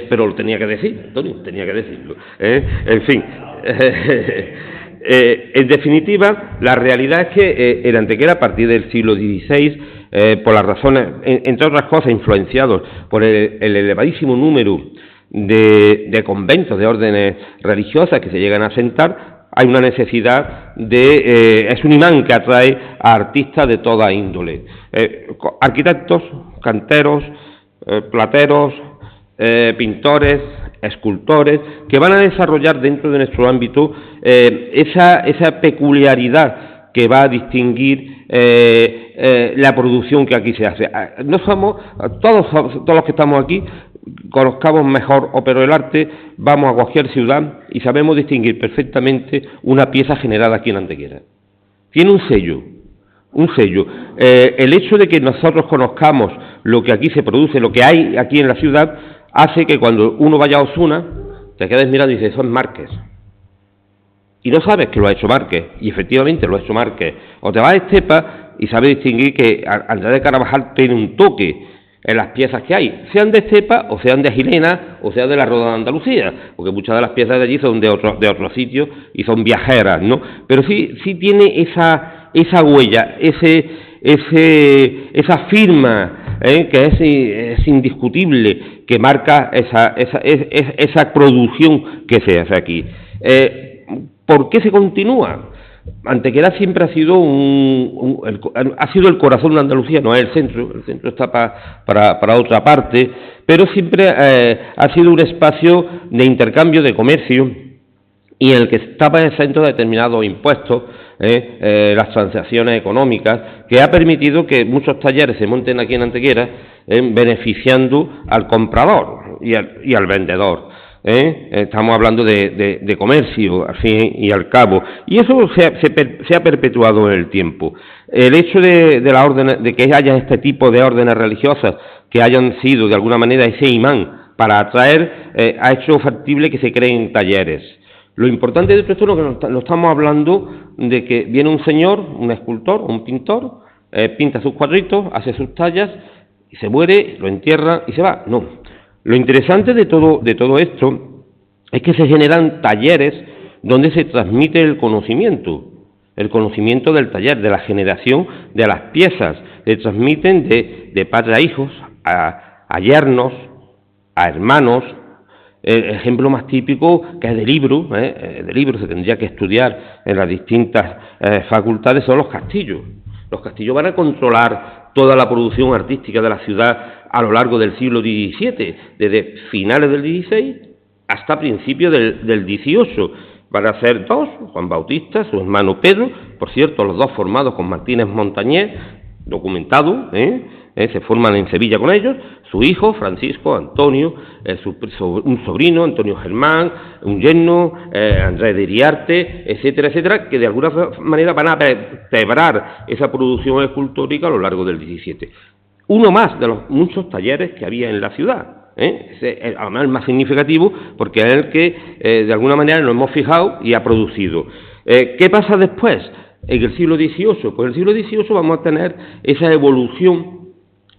pero lo tenía que decir, Antonio, tenía que decirlo. En fin, en definitiva, la realidad es que el Antequera, a partir del siglo XVI, por las razones, entre otras cosas, influenciados por el elevadísimo número de conventos de órdenes religiosas que se llegan a asentar, hay una necesidad es un imán que atrae a artistas de toda índole. Arquitectos, canteros, plateros, pintores, escultores, que van a desarrollar dentro de nuestro ámbito esa peculiaridad que va a distinguir la producción que aquí se hace. No somos, todos los que estamos aquí, conozcamos mejor o peor el arte, vamos a cualquier ciudad y sabemos distinguir perfectamente una pieza generada aquí en Antequera. Tiene un sello. El hecho de que nosotros conozcamos lo que aquí se produce, lo que hay aquí en la ciudad, hace que cuando uno vaya a Osuna, te quedes mirando y dices, eso es Márquez. Y no sabes que lo ha hecho Márquez, y efectivamente lo ha hecho Márquez. O te vas a Estepa y sabes distinguir que Andrés de Carabajal tiene un toque en las piezas que hay, sean de Estepa, o sean de Gilena, o sean de la Roda de Andalucía, porque muchas de las piezas de allí son de otros sitios y son viajeras, ¿no? Pero sí tiene esa huella, esa firma, que es indiscutible, que marca esa producción que se hace aquí. ¿Por qué se continúa? Antequera siempre ha sido el corazón de Andalucía, no es el centro está para otra parte, pero siempre ha sido un espacio de intercambio, de comercio, y en el que estaba exento de determinados impuestos, las transacciones económicas, que ha permitido que muchos talleres se monten aquí en Antequera, beneficiando al comprador y al vendedor. Estamos hablando de comercio, al fin y al cabo, y eso se ha perpetuado en el tiempo. El hecho de la orden, de que haya este tipo de órdenes religiosas que hayan sido de alguna manera ese imán para atraer, ha hecho factible que se creen talleres. Lo importante de todo esto es que no estamos hablando de que viene un señor, un escultor, un pintor, pinta sus cuadritos, hace sus tallas, y se muere, lo entierra y se va. No. Lo interesante de todo esto es que se generan talleres donde se transmite el conocimiento del taller, de la generación de las piezas, se transmiten de padre a hijos, a yernos, a hermanos. El ejemplo más típico, que es de libro se tendría que estudiar en las distintas facultades, son los castillos. Los castillos van a controlar toda la producción artística de la ciudad a lo largo del siglo XVII, desde finales del XVI hasta principios del XVIII. Van a ser dos, Juan Bautista, su hermano Pedro, por cierto, los dos formados con Martínez Montañés, documentado, se forman en Sevilla con ellos, su hijo, Francisco, Antonio, un sobrino, Antonio Germán, un yerno, Andrés de Iriarte, etcétera, etcétera, que de alguna manera van a vertebrar esa producción escultórica a lo largo del XVII. Uno más de los muchos talleres que había en la ciudad. Además el más significativo porque es el que de alguna manera nos hemos fijado y ha producido. ¿Qué pasa después? En el siglo XVIII, pues en el siglo XVIII vamos a tener esa evolución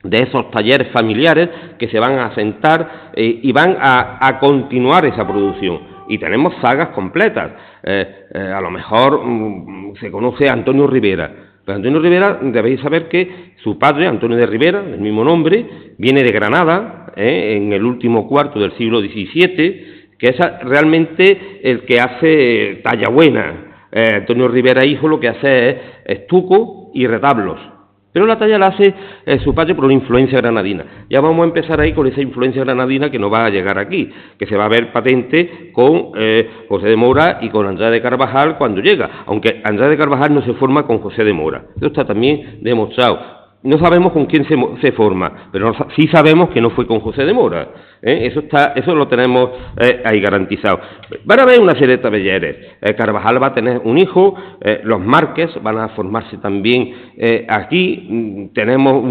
de esos talleres familiares que se van a asentar y van a continuar esa producción. Y tenemos sagas completas. A lo mejor se conoce a Antonio Rivera. Pero Antonio Rivera, debéis saber que su padre, Antonio de Rivera, del mismo nombre, viene de Granada, en el último cuarto del siglo XVII, que es realmente el que hace talla buena. Antonio Rivera hijo lo que hace es estuco y retablos. Pero la talla la hace su padre por una influencia granadina. Ya vamos a empezar ahí con esa influencia granadina que no va a llegar aquí, que se va a ver patente con José de Mora y con Andrade de Carvajal cuando llega, aunque Andrade de Carvajal no se forma con José de Mora. Esto está también demostrado. No sabemos con quién se forma, pero sí sabemos que no fue con José de Mora. Eso lo tenemos ahí garantizado. Van a haber una serie de talleres. Carvajal va a tener un hijo, los Márquez van a formarse también aquí. Tenemos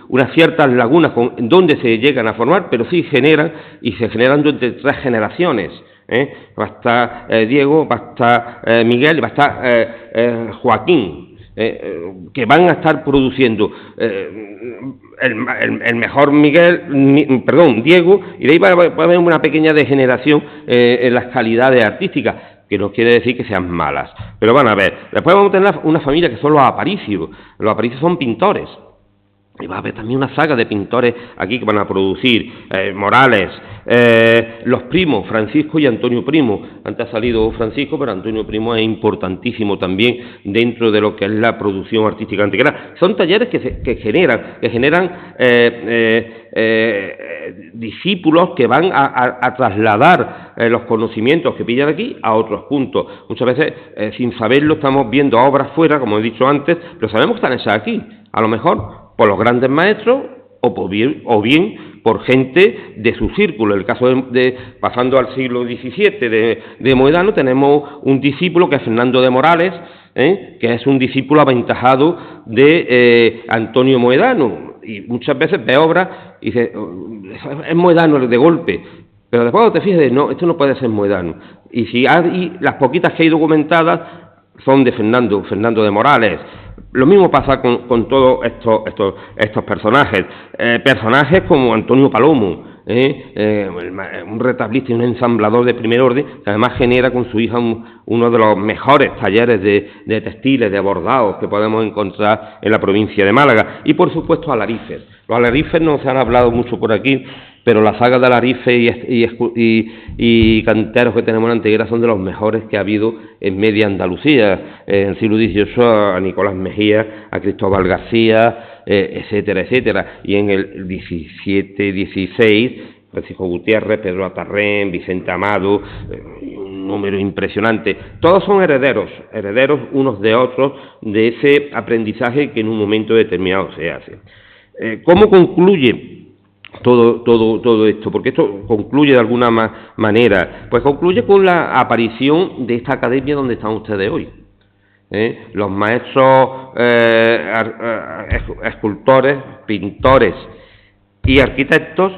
unas ciertas lagunas donde se llegan a formar, pero sí generan, y se generan durante 3 generaciones. Va a estar Diego, va a estar Miguel, va a estar Joaquín. Que van a estar produciendo el mejor Diego, y de ahí va a haber una pequeña degeneración en las calidades artísticas, que no quiere decir que sean malas, pero van a ver. Después vamos a tener una familia que son los Aparicio. Los Aparicio son pintores. Y va a haber también una saga de pintores aquí que van a producir, Morales, los primos, Francisco y Antonio Primo. Antes ha salido Francisco, pero Antonio Primo es importantísimo también dentro de lo que es la producción artística antequera. Son talleres que generan discípulos que van a trasladar los conocimientos que pillan aquí a otros puntos. Muchas veces, sin saberlo, estamos viendo obras fuera, como he dicho antes, pero sabemos que están hechas aquí. A lo mejor por los grandes maestros o bien por gente de su círculo. En el caso pasando al siglo XVII de Moedano, tenemos un discípulo que es Fernando de Morales, que es un discípulo aventajado de Antonio Moedano, y muchas veces ve obras y dice, es Moedano de golpe, pero después cuando te fijas, no, esto no puede ser Moedano. Y si hay las poquitas que hay documentadas son de Fernando de Morales. Lo mismo pasa con todos estos personajes. Personajes como Antonio Palomo, un retablista y un ensamblador de primer orden, que además genera con su hija uno de los mejores talleres de textiles, de bordados que podemos encontrar en la provincia de Málaga. Y por supuesto Alarifes. Los Alarifes no se han hablado mucho por aquí, pero la saga de Alarifes y canteros que tenemos en Antequera son de los mejores que ha habido en media Andalucía. En el siglo XVIII a Nicolás Mejía, a Cristóbal García, etcétera, etcétera. Y en el XVII, XVI, Francisco Gutiérrez, Pedro Atarrén, Vicente Amado, un número impresionante. Todos son herederos unos de otros de ese aprendizaje que en un momento determinado se hace. ¿Cómo concluye todo esto? Porque esto concluye de alguna manera. Pues concluye con la aparición de esta academia donde están ustedes hoy. Los maestros escultores, pintores y arquitectos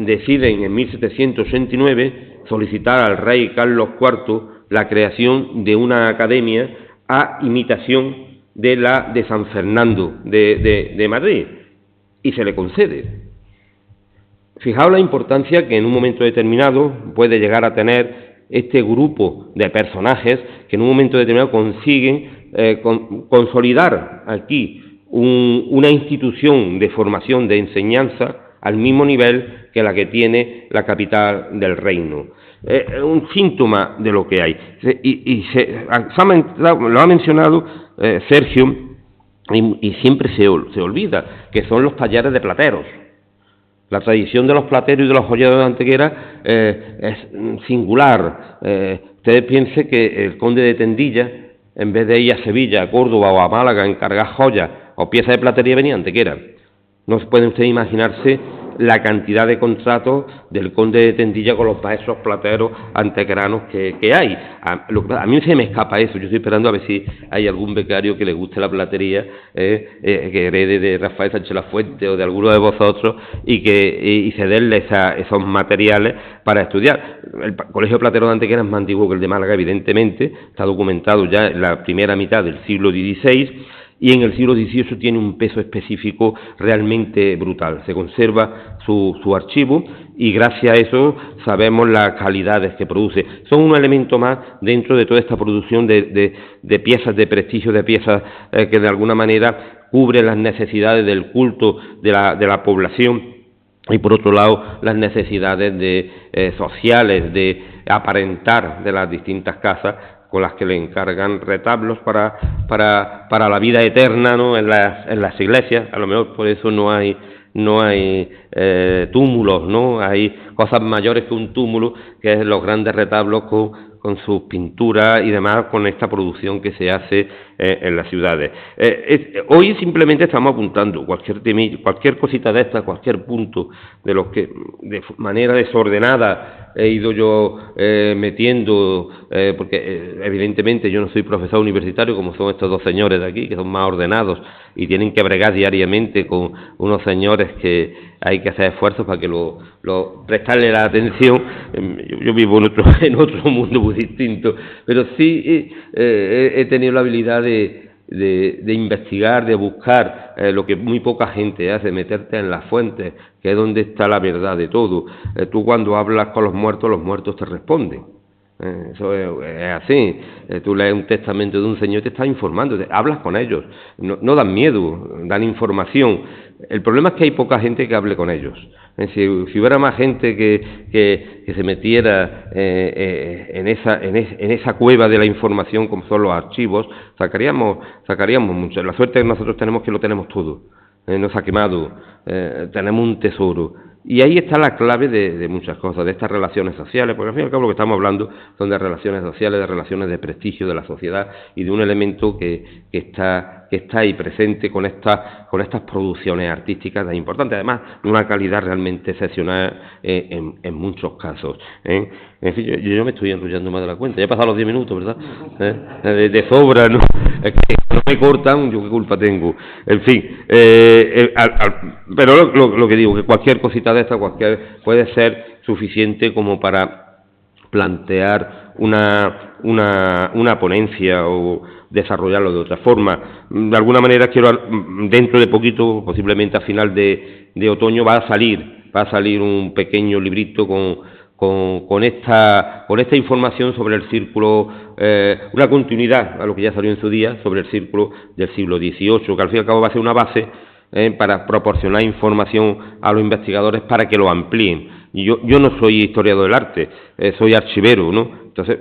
deciden en 1789 solicitar al rey Carlos IV la creación de una academia a imitación de la de San Fernando de Madrid, y se le concede. Fijaos la importancia que en un momento determinado puede llegar a tener este grupo de personajes que en un momento determinado consiguen consolidar aquí una institución de formación, de enseñanza, al mismo nivel que la que tiene la capital del reino. Un síntoma de lo que hay. Lo ha mencionado Sergio, y siempre se olvida, que son los tallares de plateros. La tradición de los plateros y de los joyeros de Antequera es singular. Ustedes piensen que el conde de Tendilla, en vez de ir a Sevilla, a Córdoba o a Málaga a encargar joyas o piezas de platería, venía a Antequera. No pueden ustedes imaginarse la cantidad de contratos del conde de Tendilla con los maestros plateros antequeranos que hay. A mí se me escapa eso. Yo estoy esperando a ver si hay algún becario que le guste la platería, que herede de Rafael Sánchez Lafuente o de alguno de vosotros, y cederle esos materiales para estudiar. El Colegio Platero de Antequera es más antiguo que el de Málaga, evidentemente, está documentado ya en la primera mitad del siglo XVI, y en el siglo XVIII tiene un peso específico realmente brutal. Se conserva su archivo, y gracias a eso sabemos las calidades que produce. Son un elemento más dentro de toda esta producción de piezas de prestigio, de piezas que de alguna manera cubren las necesidades del culto de la población, y por otro lado las necesidades sociales, de aparentar de las distintas casas, con las que le encargan retablos para la vida eterna, ¿no?, en las iglesias. A lo mejor por eso no hay túmulos, ¿no? Hay cosas mayores que un túmulo, que es los grandes retablos con sus pinturas y demás, con esta producción que se hace en las ciudades. Hoy simplemente estamos apuntando cualquier cosita de esta, cualquier punto de los que de manera desordenada he ido yo metiendo, porque evidentemente yo no soy profesor universitario como son estos dos señores de aquí, que son más ordenados y tienen que bregar diariamente con unos señores que hay que hacer esfuerzos para que prestarle la atención. Yo vivo en otro mundo muy distinto, pero sí he tenido la habilidad de investigar, de buscar lo que muy poca gente hace, meterte en las fuentes, que es donde está la verdad de todo. Tú cuando hablas con los muertos te responden. Eso es así. Tú lees un testamento de un señor, te está informando, hablas con ellos, no dan miedo, dan información. El problema es que hay poca gente que hable con ellos. Si hubiera más gente que se metiera en esa cueva de la información, como son los archivos, sacaríamos mucho. La suerte que nosotros tenemos, que lo tenemos todo, no se ha quemado, tenemos un tesoro. Y ahí está la clave de muchas cosas, de estas relaciones sociales, porque al fin y al cabo lo que estamos hablando son de relaciones sociales, de relaciones de prestigio de la sociedad, y de un elemento que está ahí presente con estas producciones artísticas tan importantes, además de una calidad realmente excepcional en muchos casos. En fin, yo me estoy enrollando más de la cuenta, ya he pasado los 10 minutos, ¿verdad? De sobra, ¿no? Es que no me cortan, yo qué culpa tengo. En fin, pero lo que digo, que cualquier cosita de esta, puede ser suficiente como para plantear una ponencia o desarrollarlo de otra forma. De alguna manera quiero, dentro de poquito, posiblemente a final de otoño, va a salir un pequeño librito con esta información sobre el círculo, una continuidad a lo que ya salió en su día sobre el círculo del siglo XVIII, que al fin y al cabo va a ser una base para proporcionar información a los investigadores para que lo amplíen. Y yo no soy historiador del arte, soy archivero, ¿no? Entonces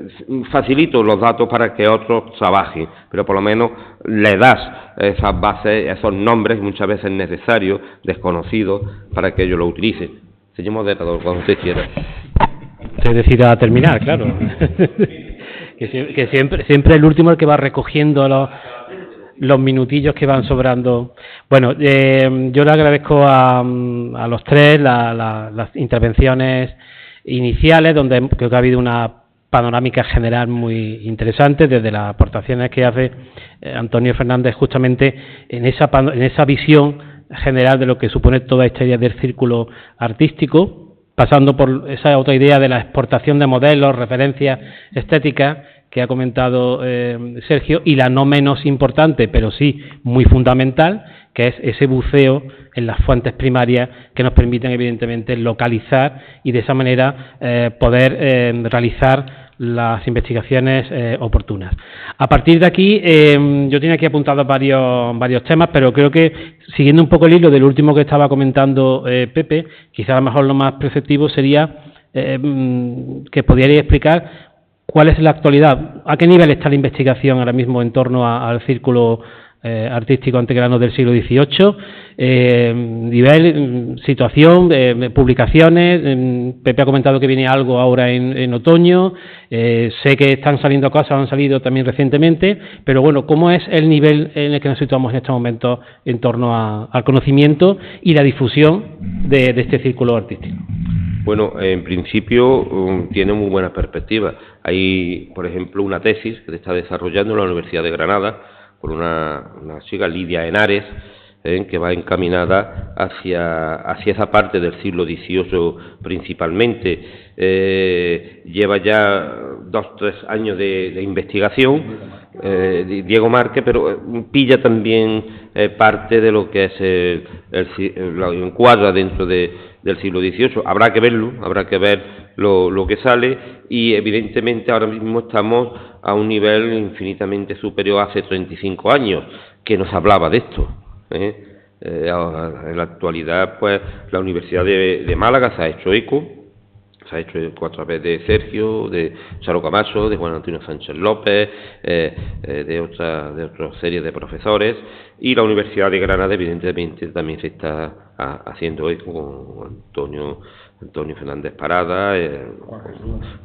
facilito los datos para que otros trabajen, pero por lo menos le das esas bases, esos nombres muchas veces necesarios, desconocidos, para que ellos lo utilicen. Señor moderador, cuando usted quiera. Se decida a terminar, claro. que siempre el último el que va recogiendo los minutillos que van sobrando. Bueno, yo le agradezco a los tres las intervenciones iniciales, donde creo que ha habido una panorámica general muy interesante, desde las aportaciones que hace Antonio Fernández justamente en esa visión general de lo que supone toda esta idea del círculo artístico, pasando por esa otra idea de la exportación de modelos, referencias estéticas que ha comentado Sergio, y la no menos importante, pero sí muy fundamental, que es ese buceo en las fuentes primarias que nos permiten, evidentemente, localizar y de esa manera poder realizar las investigaciones oportunas. A partir de aquí, yo tenía aquí apuntados varios temas, pero creo que, siguiendo un poco el hilo del último que estaba comentando Pepe, quizá a lo mejor lo más preceptivo sería que pudierais explicar cuál es la actualidad, a qué nivel está la investigación ahora mismo en torno al círculo artístico antequerano del siglo XVIII, nivel, situación, publicaciones. Pepe ha comentado que viene algo ahora en otoño, sé que están saliendo cosas, han salido también recientemente, pero bueno, ¿cómo es el nivel en el que nos situamos en estos momentos en torno al conocimiento y la difusión de este círculo artístico? Bueno, en principio tiene muy buenas perspectivas. Hay, por ejemplo, una tesis que se está desarrollando en la Universidad de Granada por una chica, Lidia Henares, que va encaminada hacia esa parte del siglo XVIII principalmente. Lleva ya 2-3 años de investigación, Diego Márquez, pero pilla también parte de lo que es lo encuadra dentro del siglo XVIII. Habrá que verlo, habrá que ver lo que sale, y evidentemente ahora mismo estamos a un nivel infinitamente superior a hace 35 años, que nos hablaba de esto. En la actualidad, pues, la Universidad de Málaga se ha hecho eco a través de Sergio, de Charo Camacho, de Juan Antonio Sánchez López, de otra serie de profesores, y la Universidad de Granada evidentemente también se está haciendo eco con Antonio Fernández Parada,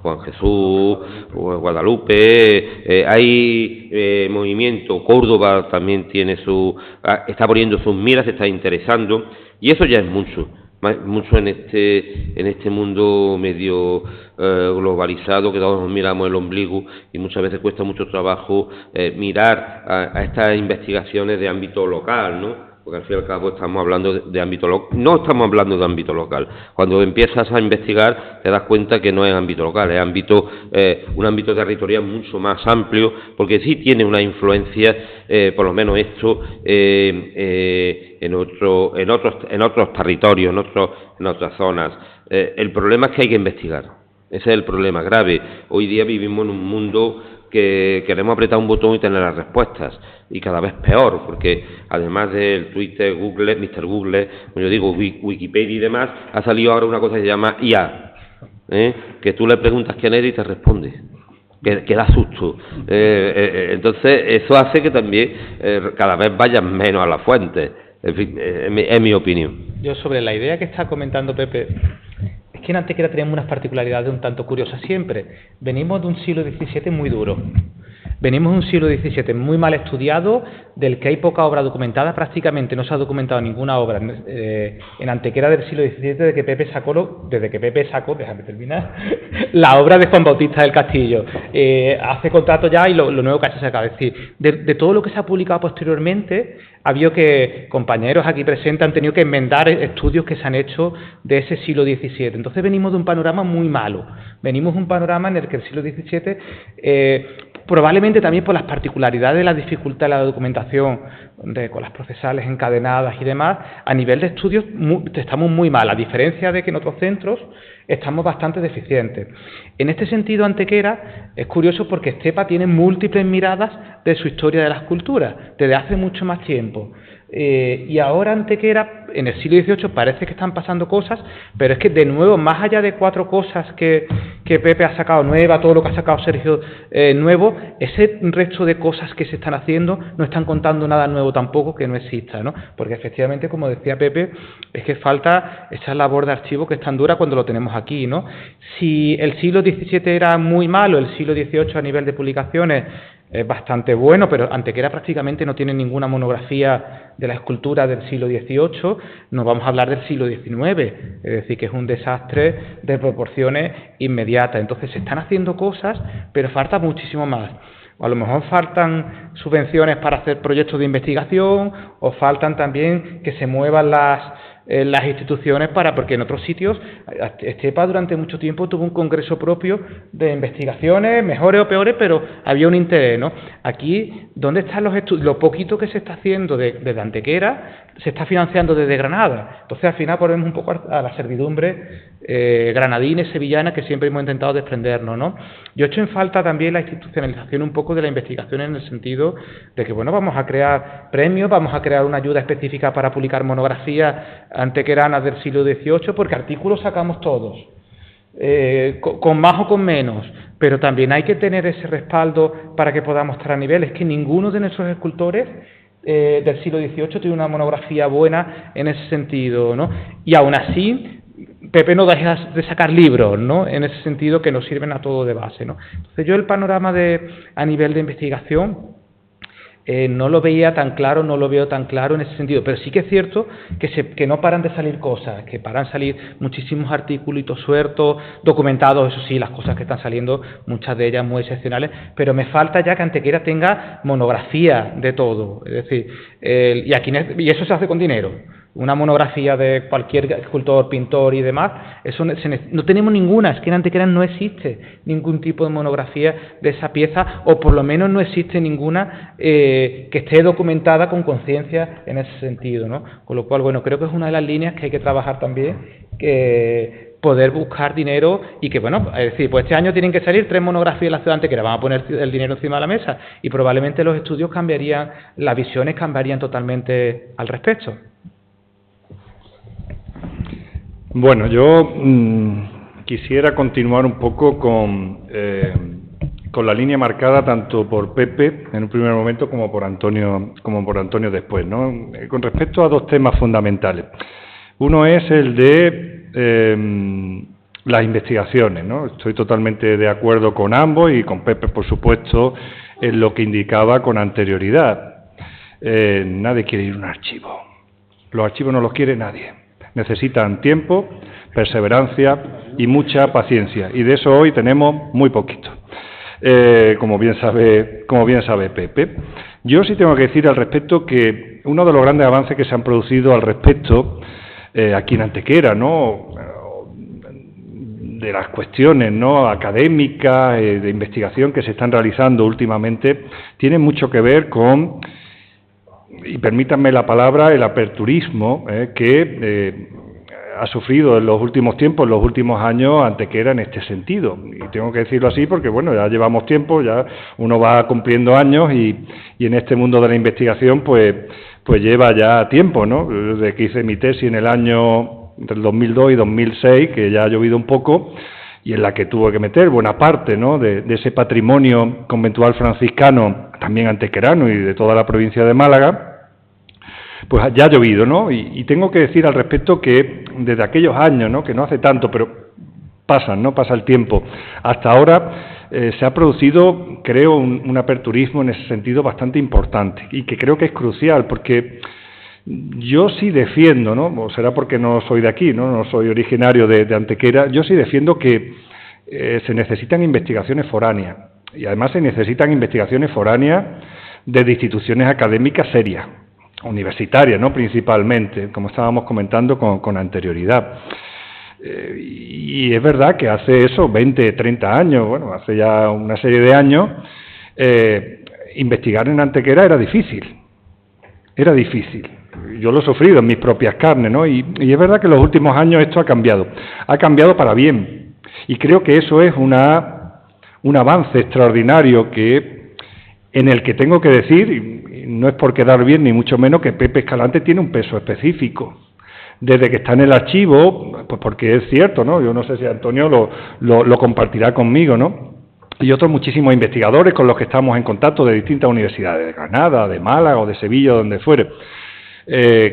Juan Jesús, Guadalupe, hay movimiento. Córdoba también está poniendo sus miras, se está interesando, y eso ya es mucho en este mundo medio globalizado, que todos nos miramos el ombligo, y muchas veces cuesta mucho trabajo mirar a estas investigaciones de ámbito local, ¿no? Porque al fin y al cabo estamos hablando de ámbito local. No estamos hablando de ámbito local. Cuando empiezas a investigar te das cuenta que no es ámbito local, es un ámbito territorial mucho más amplio, porque sí tiene una influencia, por lo menos esto, en otros territorios, en otras zonas. El problema es que hay que investigar. Ese es el problema grave. Hoy día vivimos en un mundo que queremos apretar un botón y tener las respuestas, y cada vez peor, porque además del Twitter, Google, Mr. Google, como yo digo, Wikipedia y demás, ha salido ahora una cosa que se llama IA, que tú le preguntas quién eres y te responde, que da susto. Entonces, eso hace que también cada vez vayan menos a las fuentes. En fin, es mi opinión. Yo, sobre la idea que está comentando Pepe, es que en Antequera tenemos unas particularidades un tanto curiosas siempre. Venimos de un siglo XVII muy duro. Venimos de un siglo XVII muy mal estudiado, del que hay poca obra documentada. Prácticamente no se ha documentado ninguna obra en Antequera del siglo XVII desde que Pepe sacó, déjame terminar, la obra de Juan Bautista del Castillo. Hace contrato ya, y lo nuevo que ha hecho se acaba de decir. De todo lo que se ha publicado posteriormente, ha habido que compañeros aquí presentes han tenido que enmendar estudios que se han hecho de ese siglo XVII. Entonces venimos de un panorama muy malo. Venimos de un panorama en el que el siglo XVII, probablemente también por las particularidades de la dificultad de la documentación, con las procesales encadenadas y demás, a nivel de estudios estamos muy mal, a diferencia de que en otros centros estamos bastante deficientes. En este sentido, Antequera es curioso porque Estepa tiene múltiples miradas de su historia de las culturas, desde hace mucho más tiempo. Y ahora Antequera, en el siglo XVIII, parece que están pasando cosas, pero es que, de nuevo, más allá de 4 cosas que Pepe ha sacado nueva, todo lo que ha sacado Sergio nuevo, ese resto de cosas que se están haciendo no están contando nada nuevo tampoco que no exista, ¿no? Porque efectivamente, como decía Pepe, es que falta esa labor de archivo que es tan dura cuando lo tenemos aquí, ¿no? Si el siglo XVII era muy malo, el siglo XVIII a nivel de publicaciones es bastante bueno, pero Antequera prácticamente no tiene ninguna monografía de la escultura del siglo XVIII, nos vamos a hablar del siglo XIX, es decir, que es un desastre de proporciones inmediatas. Entonces se están haciendo cosas, pero falta muchísimo más. O a lo mejor faltan subvenciones para hacer proyectos de investigación, o faltan también que se muevan las instituciones porque en otros sitios Estepa durante mucho tiempo tuvo un congreso propio de investigaciones, mejores o peores, pero había un interés, ¿no? Aquí, ¿dónde están los estudios? Lo poquito que se está haciendo desde Antequera se está financiando desde Granada. Entonces, al final ponemos un poco a la servidumbre granadina y sevillana que siempre hemos intentado desprendernos, ¿no? Yo echo en falta también la institucionalización un poco de la investigación en el sentido de que, bueno, vamos a crear premios, vamos a crear una ayuda específica para publicar monografías antequeranas del siglo XVIII, porque artículos sacamos todos, con más o con menos, pero también hay que tener ese respaldo para que podamos estar a nivel. Es que ninguno de nuestros escultores del siglo XVIII tiene una monografía buena en ese sentido, ¿no? Y aún así, Pepe no deja de sacar libros, ¿no? En ese sentido, que nos sirven a todo de base, ¿no? Entonces yo el panorama a nivel de investigación no lo veía tan claro, no lo veo tan claro en ese sentido, pero sí que es cierto que no paran de salir cosas, que paran de salir muchísimos artículos sueltos, documentados, eso sí, las cosas que están saliendo, muchas de ellas muy excepcionales, pero me falta ya que Antequera tenga monografía de todo, es decir, y eso se hace con dinero. Una monografía de cualquier escultor, pintor y demás, eso no tenemos ninguna, es que en Antequera no existe ningún tipo de monografía de esa pieza, o por lo menos no existe ninguna que esté documentada con conciencia en ese sentido, ¿no? Con lo cual, bueno, creo que es una de las líneas que hay que trabajar también, que poder buscar dinero y que, bueno, es decir, pues este año tienen que salir 3 monografías en la ciudad de Antequera, van a poner el dinero encima de la mesa y probablemente los estudios cambiarían, las visiones cambiarían totalmente al respecto. Bueno, yo quisiera continuar un poco con la línea marcada tanto por Pepe en un primer momento como por Antonio después, ¿no? Con respecto a 2 temas fundamentales. Uno es el de las investigaciones, ¿no? Estoy totalmente de acuerdo con ambos y con Pepe, por supuesto, en lo que indicaba con anterioridad. Nadie quiere ir a un archivo. Los archivos no los quiere nadie. Necesitan tiempo, perseverancia y mucha paciencia, y de eso hoy tenemos muy poquito, como bien sabe Pepe. Yo sí tengo que decir al respecto que uno de los grandes avances que se han producido al respecto aquí en Antequera, ¿no?, de las cuestiones, ¿no?, académicas, de investigación que se están realizando últimamente, tiene mucho que ver con, y permítanme la palabra, el aperturismo que ha sufrido en los últimos tiempos, en los últimos años, Antequera en este sentido. Y tengo que decirlo así porque, bueno, ya llevamos tiempo, ya uno va cumpliendo años y en este mundo de la investigación, pues lleva ya tiempo, ¿no? Desde que hice mi tesis en el año entre el 2002 y 2006, que ya ha llovido un poco, y en la que tuve que meter buena parte, ¿no?, de ese patrimonio conventual franciscano, también antequerano y de toda la provincia de Málaga, pues ya ha llovido, ¿no? Y tengo que decir al respecto que desde aquellos años, ¿no?, que no hace tanto, pero pasa el tiempo, hasta ahora se ha producido, creo, un aperturismo en ese sentido bastante importante y que creo que es crucial, porque yo sí defiendo, ¿no?, o será porque no soy de aquí, no soy originario de Antequera, yo sí defiendo que se necesitan investigaciones foráneas, y además se necesitan investigaciones foráneas desde instituciones académicas serias, universitarias, ¿no?, principalmente, como estábamos comentando con anterioridad. Y es verdad que hace eso, 20, 30 años, bueno, hace ya una serie de años, investigar en Antequera era difícil. Yo lo he sufrido en mis propias carnes, ¿no? Y es verdad que en los últimos años esto ha cambiado para bien. Y creo que eso es un avance extraordinario en el que tengo que decir, y no es por quedar bien ni mucho menos, que Pepe Escalante tiene un peso específico. Desde que está en el archivo, pues porque es cierto, ¿no? Yo no sé si Antonio lo compartirá conmigo, ¿no? Y otros muchísimos investigadores con los que estamos en contacto de distintas universidades, de Granada, de Málaga o de Sevilla, donde fuere.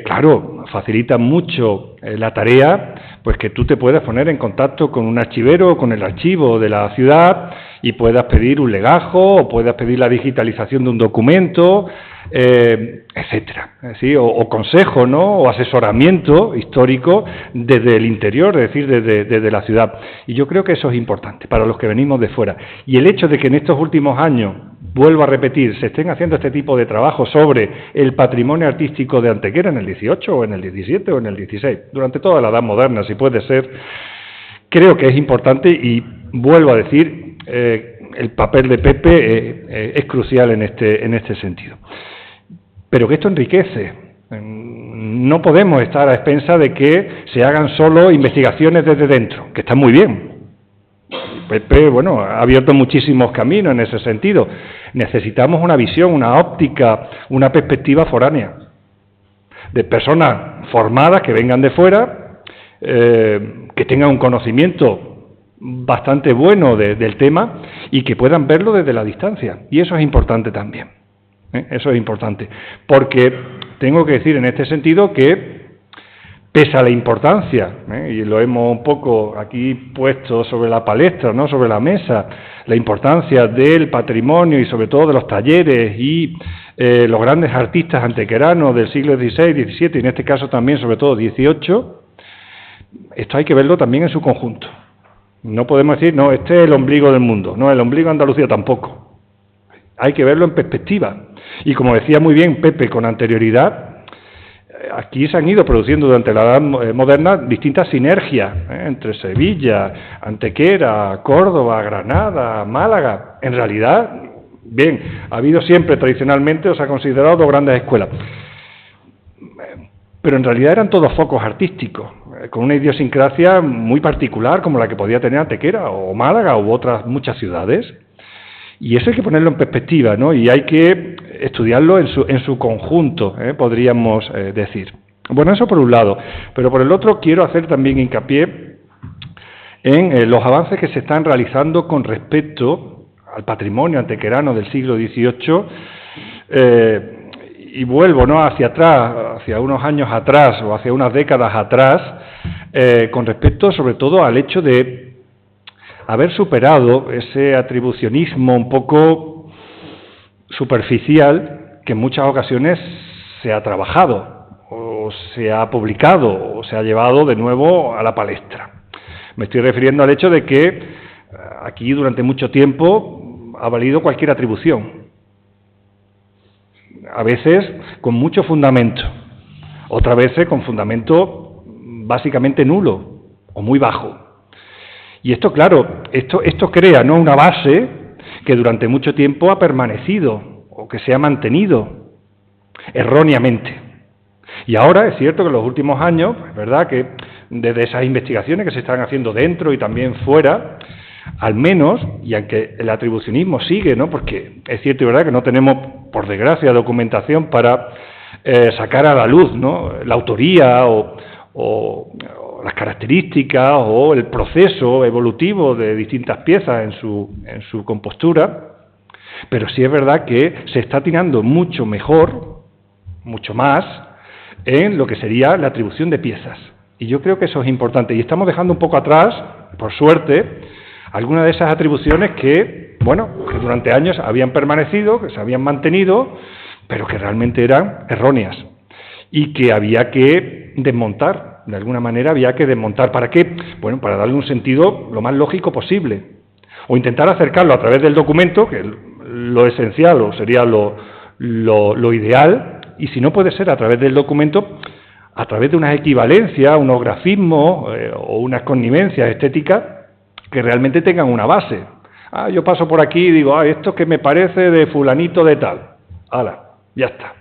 Claro, facilita mucho la tarea, pues que tú te puedas poner en contacto con un archivero, con el archivo de la ciudad y puedas pedir un legajo o puedas pedir la digitalización de un documento, etcétera, ¿sí? O consejo, ¿no?, o asesoramiento histórico desde el interior, es decir, desde la ciudad. Y yo creo que eso es importante para los que venimos de fuera. Y el hecho de que en estos últimos años vuelvo a repetir, se estén haciendo este tipo de trabajo sobre el patrimonio artístico de Antequera en el 18 o en el 17 o en el 16, durante toda la Edad Moderna, si puede ser, creo que es importante y vuelvo a decir, el papel de Pepe es crucial en este sentido. Pero que esto enriquece. No podemos estar a expensas de que se hagan solo investigaciones desde dentro, que están muy bien. Pepe, bueno, ha abierto muchísimos caminos en ese sentido. Necesitamos una visión, una óptica, una perspectiva foránea, de personas formadas que vengan de fuera, que tengan un conocimiento bastante bueno del tema y que puedan verlo desde la distancia. Y eso es importante también. Eso es importante. Porque tengo que decir en este sentido que pese a la importancia, y lo hemos un poco aquí puesto sobre la palestra, ¿no?, sobre la mesa, la importancia del patrimonio y sobre todo de los talleres y los grandes artistas antequeranos del siglo XVI, XVII y en este caso también sobre todo XVIII, esto hay que verlo también en su conjunto. No podemos decir, no, este es el ombligo del mundo, no, el ombligo de Andalucía tampoco. Hay que verlo en perspectiva. Y como decía muy bien Pepe con anterioridad, aquí se han ido produciendo durante la Edad Moderna distintas sinergias entre Sevilla, Antequera, Córdoba, Granada, Málaga. En realidad, bien, ha habido siempre tradicionalmente, o se ha considerado dos grandes escuelas, pero en realidad eran todos focos artísticos, con una idiosincrasia muy particular como la que podía tener Antequera o Málaga u otras muchas ciudades. Y eso hay que ponerlo en perspectiva, ¿no? Y hay que estudiarlo en su conjunto, podríamos decir. Bueno, eso por un lado. Pero por el otro quiero hacer también hincapié en los avances que se están realizando con respecto al patrimonio antequerano del siglo XVIII. Y vuelvo, ¿no?, hacia atrás, hacia unos años atrás o hacia unas décadas atrás, con respecto sobre todo al hecho de haber superado ese atribucionismo un poco superficial que en muchas ocasiones se ha trabajado, o se ha publicado, o se ha llevado de nuevo a la palestra. Me estoy refiriendo al hecho de que aquí durante mucho tiempo ha valido cualquier atribución, a veces con mucho fundamento, otras veces con fundamento básicamente nulo o muy bajo. Y esto, claro, esto crea, ¿no?, una base que durante mucho tiempo ha permanecido o que se ha mantenido erróneamente. Y ahora es cierto que en los últimos años, es verdad que desde esas investigaciones que se están haciendo dentro y también fuera, al menos, y aunque el atribucionismo sigue, ¿no?, porque es cierto y verdad que no tenemos, por desgracia, documentación para sacar a la luz, ¿no?, la autoría o las características o el proceso evolutivo de distintas piezas en su compostura, pero sí es verdad que se está tirando mucho mejor, mucho más, en lo que sería la atribución de piezas. Y yo creo que eso es importante. Y estamos dejando un poco atrás, por suerte, algunas de esas atribuciones que, bueno, que durante años habían permanecido, que se habían mantenido, pero que realmente eran erróneas y que había que desmontar. De alguna manera había que desmontar. ¿Para qué? Bueno, para darle un sentido lo más lógico posible. O intentar acercarlo a través del documento, que es lo esencial o sería lo ideal, y si no puede ser a través del documento, a través de unas equivalencias, unos grafismos o unas connivencias estéticas que realmente tengan una base. Yo paso por aquí y digo, esto que me parece de fulanito de tal. ¡Hala! Ya está.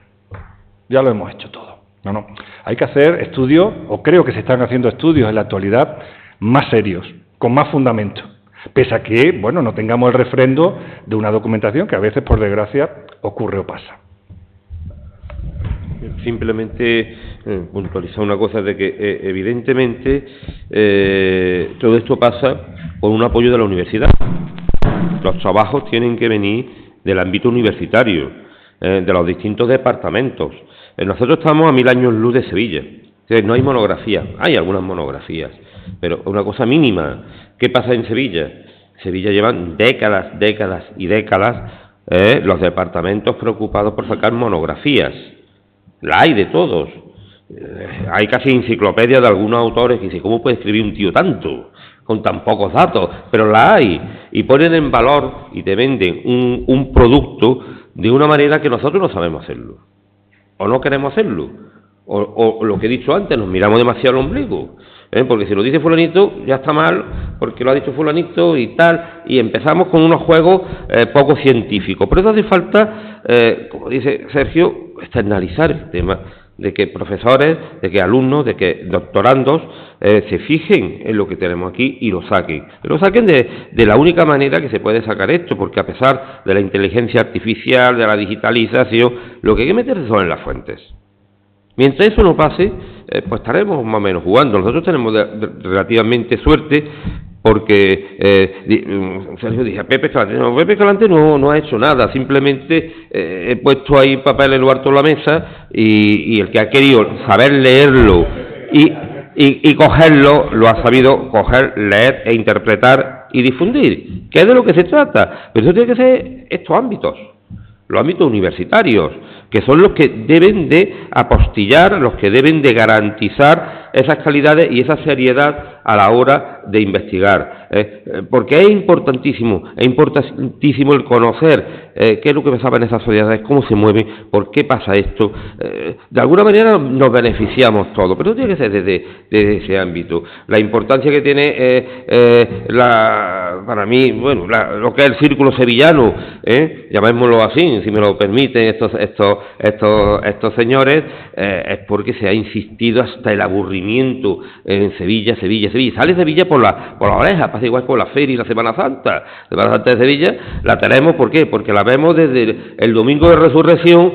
Ya lo hemos hecho todo. No. Hay que hacer estudios, o creo que se están haciendo estudios en la actualidad, más serios, con más fundamento. Pese a que, bueno, no tengamos el refrendo de una documentación que a veces, por desgracia, ocurre o pasa. Simplemente puntualizar una cosa de que evidentemente todo esto pasa con un apoyo de la universidad. Los trabajos tienen que venir del ámbito universitario, de los distintos departamentos. Nosotros estamos a 1000 años luz de Sevilla. No hay monografías, hay algunas monografías, pero una cosa mínima. ¿Qué pasa en Sevilla? Sevilla llevan décadas y décadas los departamentos preocupados por sacar monografías. La hay de todos. Hay casi enciclopedias de algunos autores que dicen, ¿cómo puede escribir un tío tanto? con tan pocos datos, pero la hay, y ponen en valor y te venden un producto de una manera que nosotros no sabemos hacerlo, o no queremos hacerlo, o lo que he dicho antes, nos miramos demasiado al ombligo, porque si lo dice fulanito ya está mal, porque lo ha dicho fulanito y tal, y empezamos con unos juegos poco científicos. Por eso hace falta, como dice Sergio, externalizar el tema, de que profesores, de que alumnos, de que doctorandos se fijen en lo que tenemos aquí y lo saquen. Lo saquen de la única manera que se puede sacar esto, porque a pesar de la inteligencia artificial, de la digitalización, lo que hay que meterse son en las fuentes. Mientras eso no pase, pues estaremos más o menos jugando. Nosotros tenemos relativamente suerte, porque Sergio dice, Pepe Escalante no ha hecho nada, simplemente he puesto ahí papel en lo alto de la mesa y el que ha querido saber leerlo y cogerlo, lo ha sabido coger, leer e interpretar y difundir, que es de lo que se trata. Pero eso tiene que ser estos ámbitos, los ámbitos universitarios, que son los que deben de apostillar, los que deben de garantizar esas calidades y esa seriedad a la hora de investigar, porque es importantísimo el conocer qué es lo que pasa en esas sociedades, cómo se mueven, por qué pasa esto. De alguna manera nos beneficiamos todos, pero tiene que ser desde ese ámbito. La importancia que tiene para mí, bueno, lo que es el círculo sevillano, llamémoslo así, si me lo permiten estos señores, es porque se ha insistido hasta el aburrimiento en Sevilla. Sale Sevilla por la oreja, pasa igual con la feria y la Semana Santa. La Semana Santa de Sevilla la tenemos, ¿por qué? Porque la vemos desde el domingo de resurrección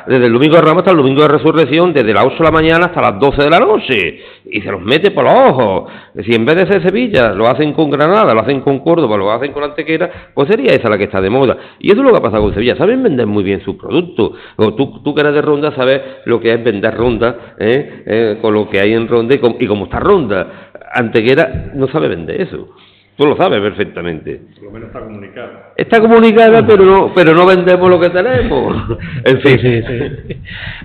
desde el domingo de Ramos hasta el domingo de resurrección, desde las 8 de la mañana hasta las 12 de la noche, y se los mete por los ojos. Si en vez de ser Sevilla lo hacen con Granada, lo hacen con Córdoba, lo hacen con Antequera, pues sería esa la que está de moda. Y eso es lo que ha pasado con Sevilla, saben vender muy bien sus productos. Tú que eres de Ronda sabes lo que es vender Ronda, con lo que hay en Ronda y cómo está Ronda. Antequera no sabe vender eso. Tú lo sabes perfectamente. Por lo menos está comunicada. Está comunicada, pero no vendemos lo que tenemos. En fin. Sí.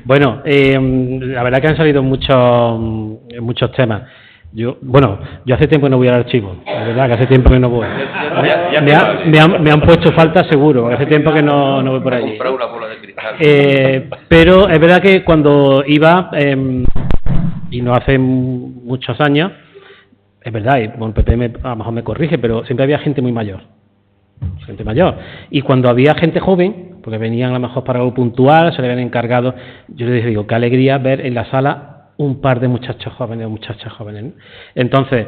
Bueno, la verdad que han salido muchos temas. Yo hace tiempo que no voy al archivo, la verdad que hace tiempo que no voy. Me han puesto falta seguro, hace tiempo que no voy por allí. Comprar una bola de cristal. Pero es verdad que cuando iba, y no hace muchos años, es verdad, y bueno, Pepe a lo mejor me corrige, pero siempre había gente muy mayor. Y cuando había gente joven, porque venían a lo mejor para algo puntual, se le habían encargado, yo les digo, qué alegría ver en la sala un par de muchachos jóvenes o muchachas jóvenes, ¿no? Entonces,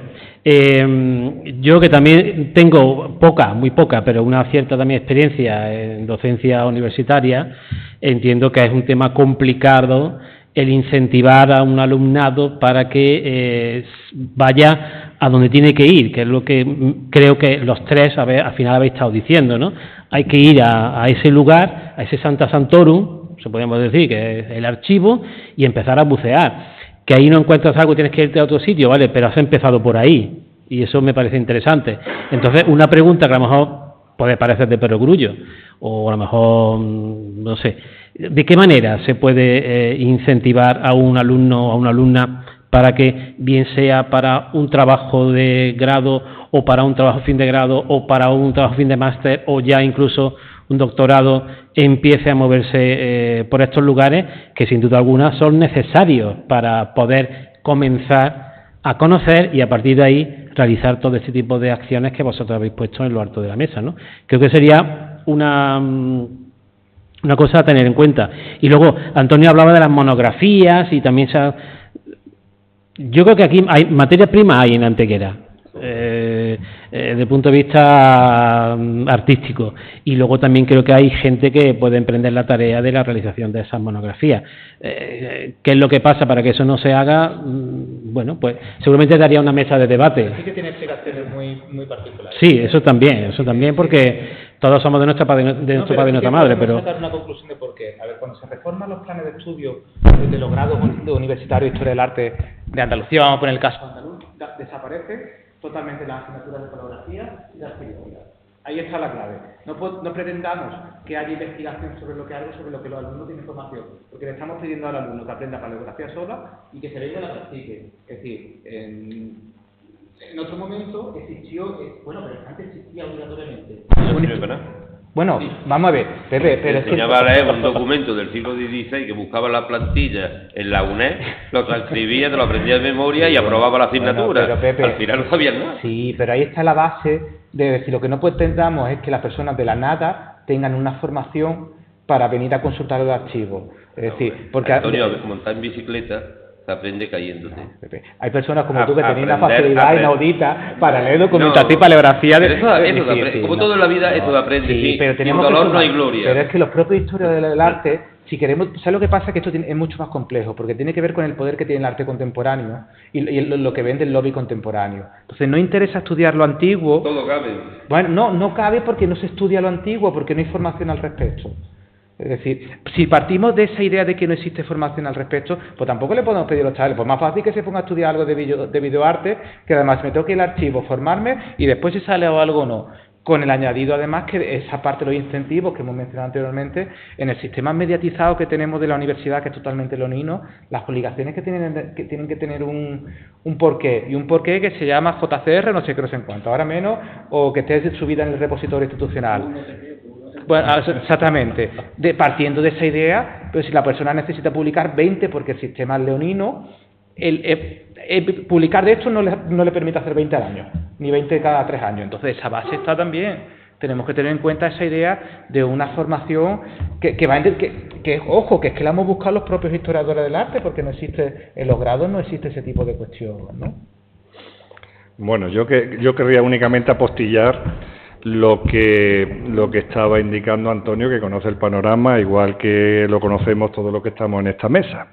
yo que también tengo muy poca, pero una cierta también experiencia en docencia universitaria, entiendo que es un tema complicado el incentivar a un alumnado para que vaya a donde tiene que ir, que es lo que creo que los tres al final habéis estado diciendo, ¿no? Hay que ir a ese lugar, a ese Sancta Sanctorum, se podríamos decir que es el archivo, y empezar a bucear. Que ahí no encuentras algo, tienes que irte a otro sitio, ¿vale? Pero has empezado por ahí, y eso me parece interesante. Entonces, una pregunta que a lo mejor puede parecer de perogrullo, o a lo mejor, no sé, ¿de qué manera se puede incentivar a un alumno o a una alumna para que, bien sea para un trabajo de grado, o para un trabajo fin de grado, o para un trabajo fin de máster, o ya incluso un doctorado, empiece a moverse por estos lugares que sin duda alguna son necesarios para poder comenzar a conocer y a partir de ahí realizar todo este tipo de acciones que vosotros habéis puesto en lo alto de la mesa, ¿no? Creo que sería una cosa a tener en cuenta. Y luego Antonio hablaba de las monografías y también yo creo que aquí hay materia prima hay en Antequera. Desde el punto de vista artístico, y luego también creo que hay gente que puede emprender la tarea de la realización de esas monografías. ¿Qué es lo que pasa para que eso no se haga? Bueno, pues seguramente daría una mesa de debate. Sí que tiene explicaciones muy particulares. Sí, eso también, porque todos somos de nuestro padre y nuestra madre, pero sacar una conclusión de por qué. A ver, cuando se reforman los planes de estudio de los grados universitarios de Historia del Arte de Andalucía, vamos a poner el caso andaluz, desaparece totalmente las asignaturas de fotografía y de arquitectura. Ahí está la clave. No pretendamos que haya investigación sobre lo que los alumnos tienen formación, porque le estamos pidiendo al alumno que aprenda paleografía sola y que se venga a la practique. Es decir, En otro momento existió, bueno, pero antes existía obligatoriamente. No sirve para nada. Bueno, vamos a ver, Pepe, pero es que... Enseñaba a leer un documento del siglo XVI que buscaba la plantilla en la UNED, lo transcribía, te lo aprendía de memoria y aprobaba la asignatura. Bueno, pero, Pepe, al final no sabían nada. Sí, pero ahí está la base de decir, lo que no pretendamos es que las personas de la nada tengan una formación para venir a consultar los archivos. Es decir, porque... Antonio, montar en bicicleta se aprende cayéndote. Pepe, hay personas como tú que tenéis una Aprender, facilidad inaudita para leer documentación y paleografía. Pero eso se aprende. Como todo en la vida, eso se aprende. Sí, pero tenemos sin dolor que no hay gloria. Pero es que los propios historiadores del arte, si queremos, ¿sabes lo que pasa? Que esto es mucho más complejo, porque tiene que ver con el poder que tiene el arte contemporáneo y lo que vende el lobby contemporáneo. Entonces, no interesa estudiar lo antiguo. Todo cabe. Bueno, no cabe porque no se estudia lo antiguo, porque no hay formación al respecto. Es decir, si partimos de esa idea de que no existe formación al respecto, pues tampoco le podemos pedir a los chavales, pues más fácil que se ponga a estudiar algo de videoarte, que además me toque el archivo, formarme y después si sale algo o no. Con el añadido además que esa parte de los incentivos que hemos mencionado anteriormente, en el sistema mediatizado que tenemos de la universidad, que es totalmente leonino, las obligaciones que tienen que tener un porqué, y un porqué que se llama JCR, no sé qué, no sé en cuánto, ahora menos, o que esté subida en el repositorio institucional. Bueno, exactamente. Partiendo de esa idea, pero si la persona necesita publicar 20 porque el sistema es leonino, publicar de esto no le permite hacer 20 al año, ni 20 cada 3 años. Entonces, esa base está también. Tenemos que tener en cuenta esa idea de una formación que ojo, que es que la hemos buscado los propios historiadores del arte, porque no existe, en los grados no existe ese tipo de cuestión, ¿no? Bueno, yo querría únicamente apostillar lo que estaba indicando Antonio, que conoce el panorama, igual que lo conocemos todos los que estamos en esta mesa.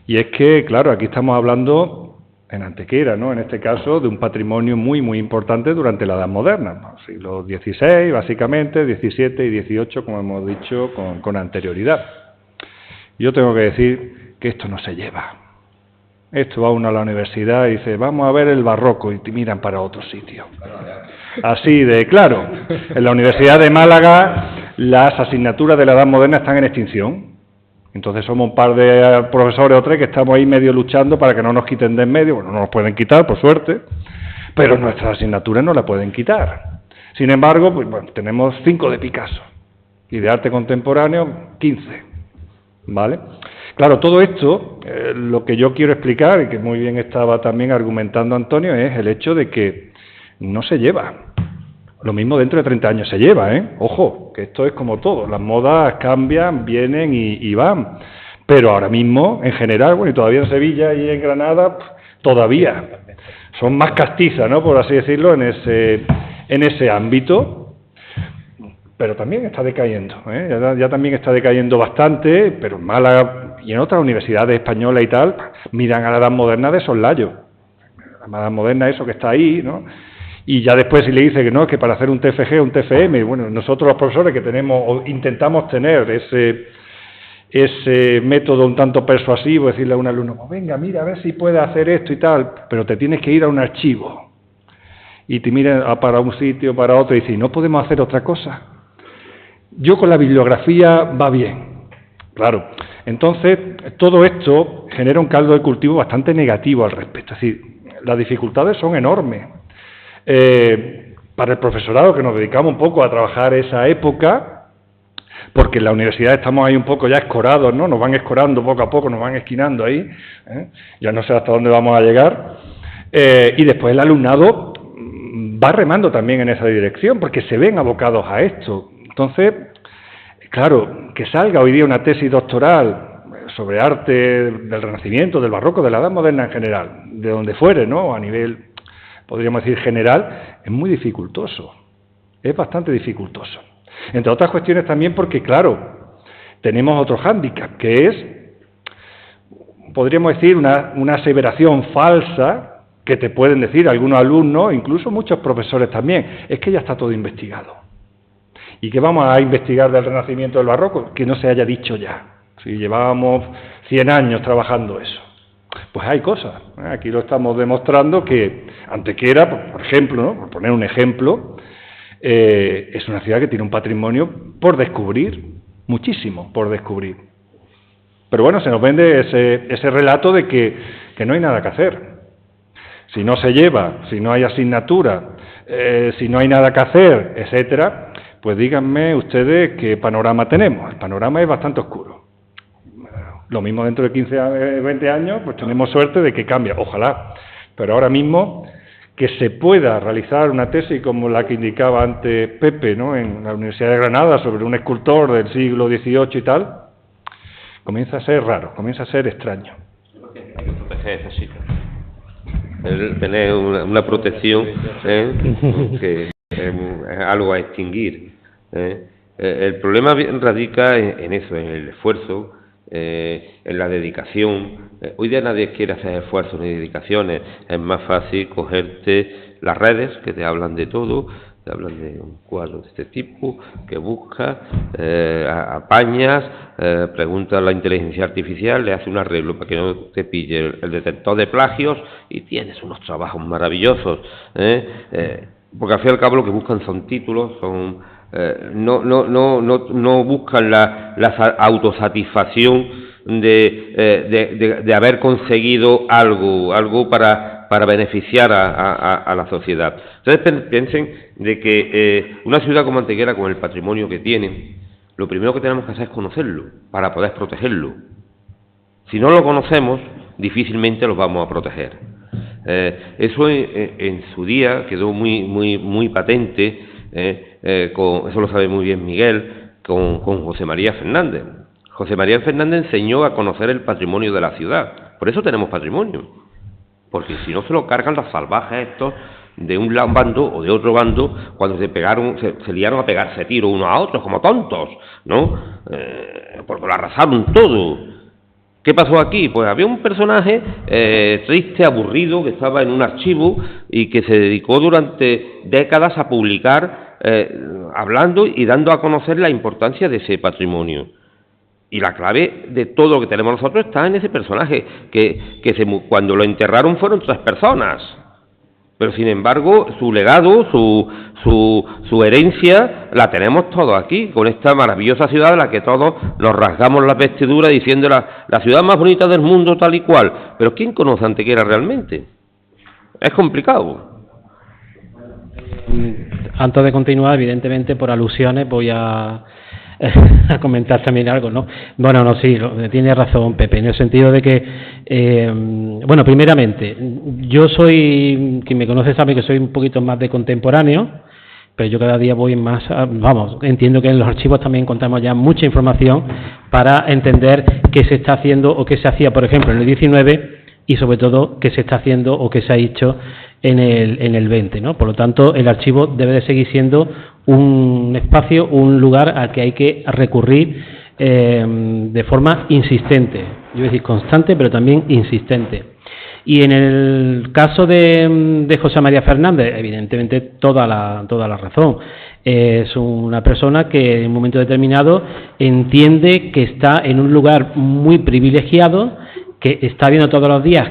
Y es que, claro, aquí estamos hablando en Antequera, ¿no? En este caso, de un patrimonio muy, muy importante durante la Edad Moderna, ¿no? Siglo XVI, básicamente, XVII y XVIII, como hemos dicho, con anterioridad. Yo tengo que decir que esto no se lleva. Esto va uno a la universidad y dice, vamos a ver el barroco, y te miran para otro sitio. Así de claro. En la Universidad de Málaga las asignaturas de la Edad Moderna están en extinción. Entonces somos un par de profesores o tres que estamos ahí medio luchando para que no nos quiten de en medio. Bueno, no nos pueden quitar, por suerte, pero nuestras asignaturas no la pueden quitar. Sin embargo, pues bueno, tenemos 5 de Picasso y de arte contemporáneo 15, ¿vale? Claro, todo esto, lo que yo quiero explicar, y que muy bien estaba también argumentando Antonio, es el hecho de que no se lleva. Lo mismo dentro de 30 años se lleva, ¿eh? Ojo, que esto es como todo, las modas cambian, vienen y van. Pero ahora mismo, en general, bueno, y todavía en Sevilla y en Granada, todavía son más castizas, ¿no?, por así decirlo, en ese ámbito. Pero también está decayendo, ¿eh? Ya también está decayendo bastante, pero en Málaga y en otras universidades españolas y tal, miran a la Edad Moderna de soslayo. La Edad Moderna, eso que está ahí, ¿no? Y ya después si le dice que no, es que para hacer un TFG, un TFM, bueno, nosotros los profesores que tenemos, o intentamos tener ese método un tanto persuasivo, decirle a un alumno, pues venga, mira, a ver si puede hacer esto y tal, pero te tienes que ir a un archivo. Y te miran para un sitio, para otro, y dicen, ¿no podemos hacer otra cosa? Yo con la bibliografía va bien, claro. Entonces, todo esto genera un caldo de cultivo bastante negativo al respecto. Es decir, las dificultades son enormes. Para el profesorado, que nos dedicamos un poco a trabajar esa época, porque en la universidad estamos ahí un poco ya escorados, ¿no? Nos van escorando poco a poco, nos van esquinando ahí, ya no sé hasta dónde vamos a llegar. Y después el alumnado va remando también en esa dirección, porque se ven abocados a esto. Entonces, claro, que salga hoy día una tesis doctoral sobre arte del Renacimiento, del Barroco, de la Edad Moderna en general, de donde fuere, ¿no?, a nivel, podríamos decir, general, es muy dificultoso, es bastante dificultoso. Entre otras cuestiones también porque, claro, tenemos otro hándicap, que es, podríamos decir, una aseveración falsa que te pueden decir algunos alumnos, incluso muchos profesores también, es que ya está todo investigado. ¿Y qué vamos a investigar del Renacimiento del Barroco? Que no se haya dicho ya. Si llevábamos 100 años trabajando eso. Pues hay cosas. Aquí lo estamos demostrando que Antequera, por ejemplo, ¿no?, por poner un ejemplo, es una ciudad que tiene un patrimonio por descubrir, muchísimo por descubrir. Pero bueno, se nos vende ese relato de que no hay nada que hacer. si no se lleva, si no hay asignatura, si no hay nada que hacer, etcétera, pues díganme ustedes qué panorama tenemos. El panorama es bastante oscuro. Lo mismo dentro de 15 a 20 años, pues tenemos suerte de que cambie, ojalá. Pero ahora mismo, que se pueda realizar una tesis como la que indicaba antes Pepe, ¿no?, en la Universidad de Granada, sobre un escultor del siglo XVIII y tal, comienza a ser raro, comienza a ser extraño. El tener una protección que es algo a extinguir. El problema radica en eso, en el esfuerzo, en la dedicación. Hoy día nadie quiere hacer esfuerzos ni dedicaciones. Es más fácil cogerte las redes que te hablan de todo, te hablan de un cuadro de este tipo, que buscas, apañas, preguntas a la inteligencia artificial, le hace un arreglo para que no te pille el detector de plagios y tienes unos trabajos maravillosos, porque al fin y al cabo lo que buscan son títulos, son no buscan la autosatisfacción de haber conseguido algo para beneficiar a la sociedad. Entonces piensen de que una ciudad como Antequera, con el patrimonio que tiene, lo primero que tenemos que hacer es conocerlo para poder protegerlo. Si no lo conocemos, difícilmente lo vamos a proteger. Eso en su día quedó muy patente, eso lo sabe muy bien Miguel, con José María Fernández. José María Fernández enseñó a conocer el patrimonio de la ciudad. Por eso tenemos patrimonio. Porque si no se lo cargan los salvajes estos de un bando o de otro bando, cuando se liaron a pegarse tiro unos a otros como tontos, ¿no? Porque lo arrasaron todo. ¿Qué pasó aquí? Pues había un personaje triste, aburrido, que estaba en un archivo y que se dedicó durante décadas a publicar, hablando y dando a conocer la importancia de ese patrimonio. Y la clave de todo lo que tenemos nosotros está en ese personaje, cuando lo enterraron fueron 3 personas. Pero sin embargo, su legado, su herencia, la tenemos todos aquí, con esta maravillosa ciudad de la que todos nos rasgamos la vestidura diciendo la ciudad más bonita del mundo tal y cual. Pero ¿quién conoce Antequera realmente? Es complicado. Antes de continuar, evidentemente, por alusiones, voy a comentar también algo, ¿no? Bueno, no, sí, tiene razón Pepe, en el sentido de que, bueno, primeramente, yo soy, quien me conoce sabe que soy un poquito más de contemporáneo, pero yo cada día voy más, entiendo que en los archivos también encontramos ya mucha información para entender qué se está haciendo o qué se hacía, por ejemplo, en el 19 y sobre todo qué se está haciendo o qué se ha hecho en el 20, ¿no? Por lo tanto, el archivo debe de seguir siendo un espacio, un lugar al que hay que recurrir de forma insistente, yo voy a decir constante, pero también insistente. Y en el caso de José María Fernández, evidentemente toda la razón. Es una persona que en un momento determinado entiende que está en un lugar muy privilegiado, que está viendo todos los días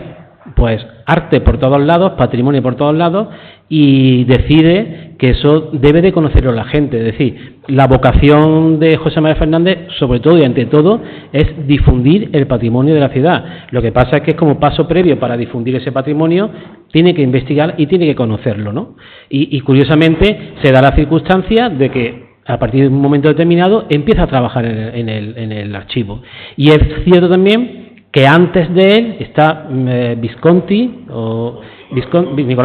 pues arte por todos lados, patrimonio por todos lados, y decide que eso debe de conocerlo la gente. Es decir, la vocación de José María Fernández, sobre todo y ante todo, es difundir el patrimonio de la ciudad. Lo que pasa es que como paso previo para difundir ese patrimonio, tiene que investigar y tiene que conocerlo, ¿no? Y curiosamente se da la circunstancia de que a partir de un momento determinado empieza a trabajar en el archivo. Y es cierto también que antes de él está Nicolás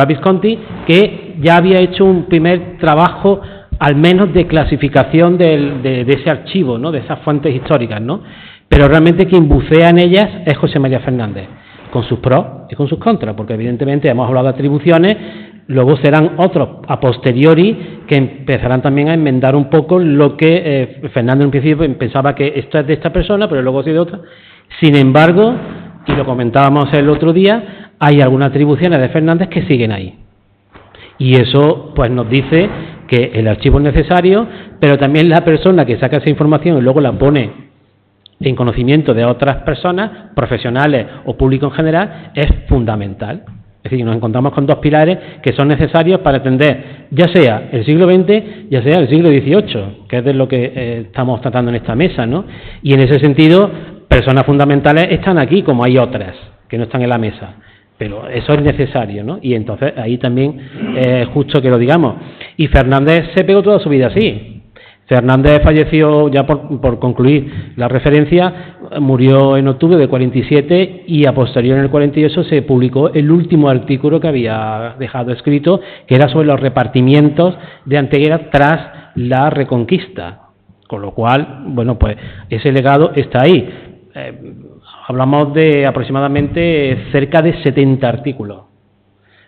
Visconti, que ya había hecho un primer trabajo, al menos de clasificación de ese archivo, ¿no?, de esas fuentes históricas, ¿no? Pero realmente quien bucea en ellas es José María Fernández, con sus pros y con sus contras, porque evidentemente hemos hablado de atribuciones, luego serán otros a posteriori que empezarán también a enmendar un poco lo que Fernández en un principio pensaba que esto es de esta persona, pero luego es de otra. Sin embargo, y lo comentábamos el otro día, hay algunas atribuciones de Fernández que siguen ahí. Y eso pues nos dice que el archivo es necesario, pero también la persona que saca esa información y luego la pone en conocimiento de otras personas, profesionales o público en general, es fundamental. Es decir, nos encontramos con 2 pilares que son necesarios para entender ya sea el siglo XX, ya sea el siglo XVIII, que es de lo que estamos tratando en esta mesa, ¿no? Y en ese sentido, personas fundamentales están aquí, como hay otras que no están en la mesa. pero eso es necesario, ¿no? Y entonces ahí también es justo que lo digamos. Y Fernández se pegó toda su vida así. Fernández falleció, ya por concluir la referencia, murió en octubre del 47 y a posterior en el 48 se publicó el último artículo que había dejado escrito, que era sobre los repartimientos de Antequera tras la Reconquista. Con lo cual, bueno, pues ese legado está ahí. Hablamos de aproximadamente cerca de 70 artículos,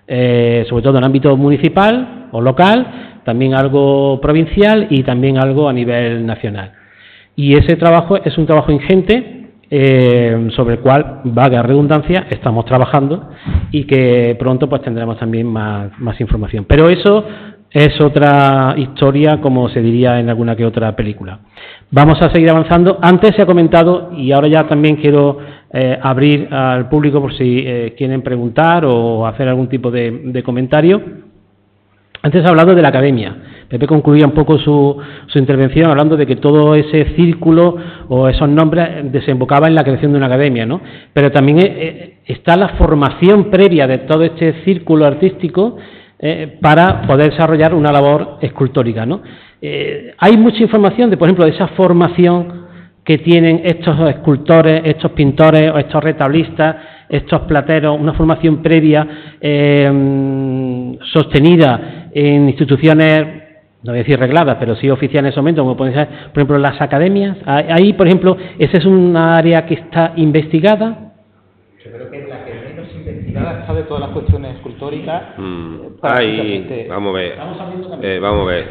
sobre todo en ámbito municipal o local, también algo provincial y también algo a nivel nacional. Y ese trabajo es un trabajo ingente, sobre el cual, vaga redundancia, estamos trabajando y que pronto pues tendremos también más información. Pero eso es otra historia, como se diría en alguna que otra película. Vamos a seguir avanzando. Antes se ha comentado, y ahora ya también quiero abrir al público por si quieren preguntar o hacer algún tipo de comentario. Antes ha hablado de la academia. Pepe concluía un poco su intervención hablando de que todo ese círculo o esos nombres desembocaba en la creación de una academia, ¿no? Pero también está la formación previa de todo este círculo artístico para poder desarrollar una labor escultórica, ¿no? Hay mucha información de, por ejemplo, de esa formación que tienen estos escultores, estos pintores o estos retablistas, estos plateros, una formación previa sostenida en instituciones, no voy a decir regladas, pero sí oficiales en ese momento, como pueden ser, por ejemplo, las academias. Ahí, por ejemplo, ¿esa es una área que está investigada? Yo creo que es la que menos investigada está de todas las cuestiones escultóricas. Vamos a ver.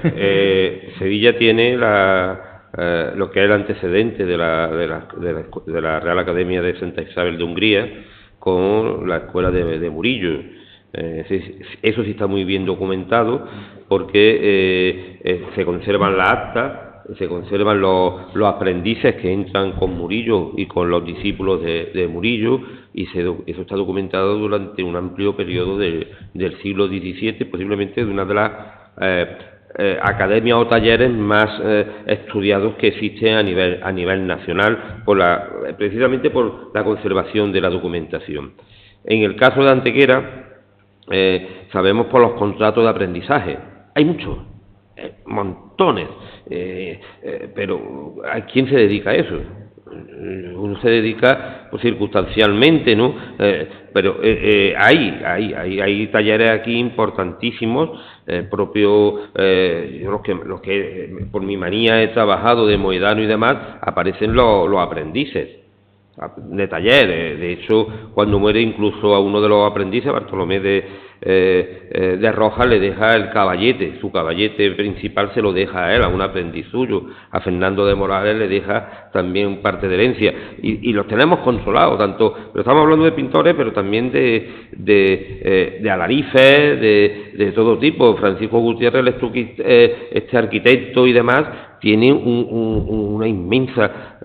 Sevilla tiene lo que es el antecedente de la Real Academia de Santa Isabel de Hungría con la escuela de Murillo. Eso sí está muy bien documentado porque se conservan las actas, se conservan los aprendices que entran con Murillo y con los discípulos de Murillo, y eso está documentado durante un amplio periodo del siglo XVII, posiblemente de una de las academias o talleres más estudiados que existen a nivel nacional, precisamente por la conservación de la documentación. En el caso de Antequera, sabemos por los contratos de aprendizaje, hay muchos, montones, pero ¿a quién se dedica a eso? Uno se dedica pues, circunstancialmente, ¿no? Pero hay talleres aquí importantísimos, los que por mi manía he trabajado de Moedano y demás, aparecen los aprendices de taller. De hecho, cuando muere incluso a uno de los aprendices, Bartolomé de Rojas, le deja el caballete, su caballete principal se lo deja a él, a un aprendiz suyo. A Fernando de Morales le deja también parte de herencia, y los tenemos controlados, pero estamos hablando de pintores, pero también de alarifes, de todo tipo. Francisco Gutiérrez, este arquitecto y demás, tiene una inmensa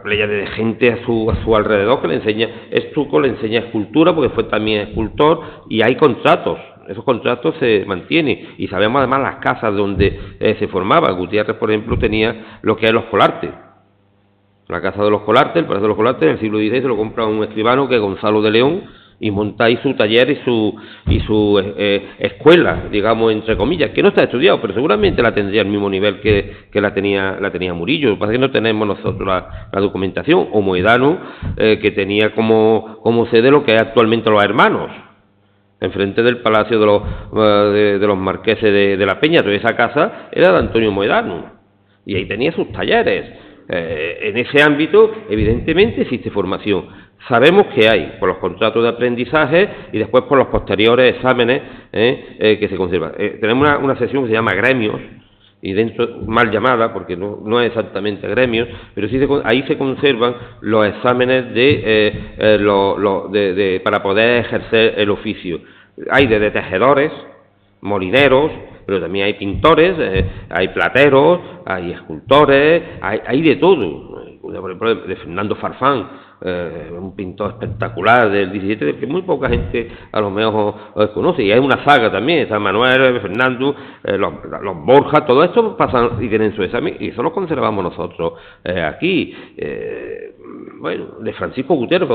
playa de gente a su alrededor que le enseña estuco, le enseña escultura, porque fue también escultor, y hay contratos. Esos contratos se mantienen, y sabemos además las casas donde se formaba. Gutiérrez, por ejemplo, tenía lo que es los Colartes. La casa de los Colartes, el Palacio de los Colartes, en el siglo XVI se lo compra un escribano que es Gonzalo de León, y monta ahí su taller y su escuela, digamos, entre comillas, que no está estudiado, pero seguramente la tendría al mismo nivel que la tenía Murillo. Lo que pasa es que no tenemos nosotros la documentación. O Moedano, que tenía como sede lo que es actualmente Los Hermanos, enfrente del Palacio de los Marqueses de la Peña. Toda esa casa era de Antonio Moedano, y ahí tenía sus talleres. En ese ámbito, evidentemente, existe formación. Sabemos que hay, por los contratos de aprendizaje y después por los posteriores exámenes que se conservan. Tenemos una sección que se llama gremios, y dentro, mal llamada, porque no es exactamente gremios, pero sí ahí se conservan los exámenes para poder ejercer el oficio. Hay de tejedores, molineros, pero también hay pintores, hay plateros, hay escultores, hay de todo. Por ejemplo, de Fernando Farfán, un pintor espectacular del 17, que muy poca gente a lo mejor conoce, y hay una saga también, San Manuel, Fernando, los Borja, todo esto pasan y tienen su examen, y eso lo conservamos nosotros aquí. bueno, de Francisco Gutiérrez,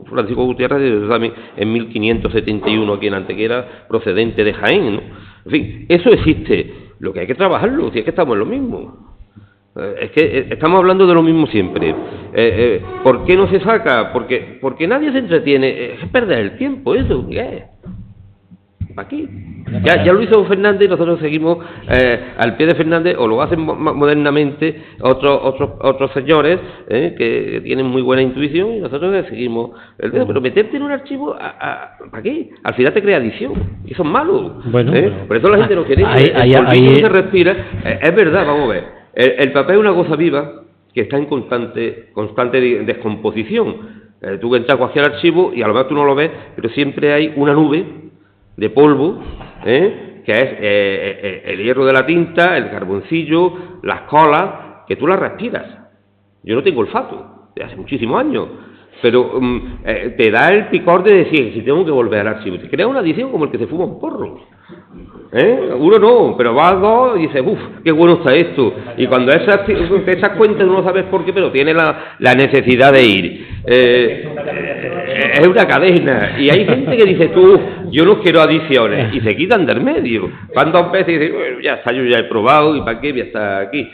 Francisco Gutiérrez también en 1571 aquí en Antequera, procedente de Jaén, ¿no? En fin, eso existe, lo que hay que trabajarlo, si es que estamos en lo mismo. Es que estamos hablando de lo mismo siempre. ¿Por qué no se saca? Porque nadie se entretiene. Es perder el tiempo, eso. ¿Qué? ¿Para qué? Ya lo hizo Fernández y nosotros seguimos al pie de Fernández, o lo hacen modernamente otros señores que tienen muy buena intuición y nosotros seguimos. Pero meterte en un archivo, ¿para qué? Al final te crea adicción y eso es malo. Bueno, por eso la gente no quiere. Ahí se respira. Es verdad, vamos a ver. El papel es una cosa viva que está en constante descomposición. Tú entras a cualquier archivo y a lo mejor tú no lo ves, pero siempre hay una nube de polvo, que es el hierro de la tinta, el carboncillo, las colas, que tú las respiras. Yo no tengo olfato, de hace muchísimos años, pero te da el picor de decir, si tengo que volver al archivo, te crea una adicción como el que se fuma un porro. Uno no, pero va a dos y dice, uff, qué bueno está esto. Y cuando te das cuenta, tú no sabes por qué, pero tiene la necesidad de ir. Es una cadena. Y hay gente que dice, tú, yo no quiero adicciones, y se quitan del medio. Van 2 veces y dicen, bueno, ya está, yo ya he probado, y para qué voy a estar aquí.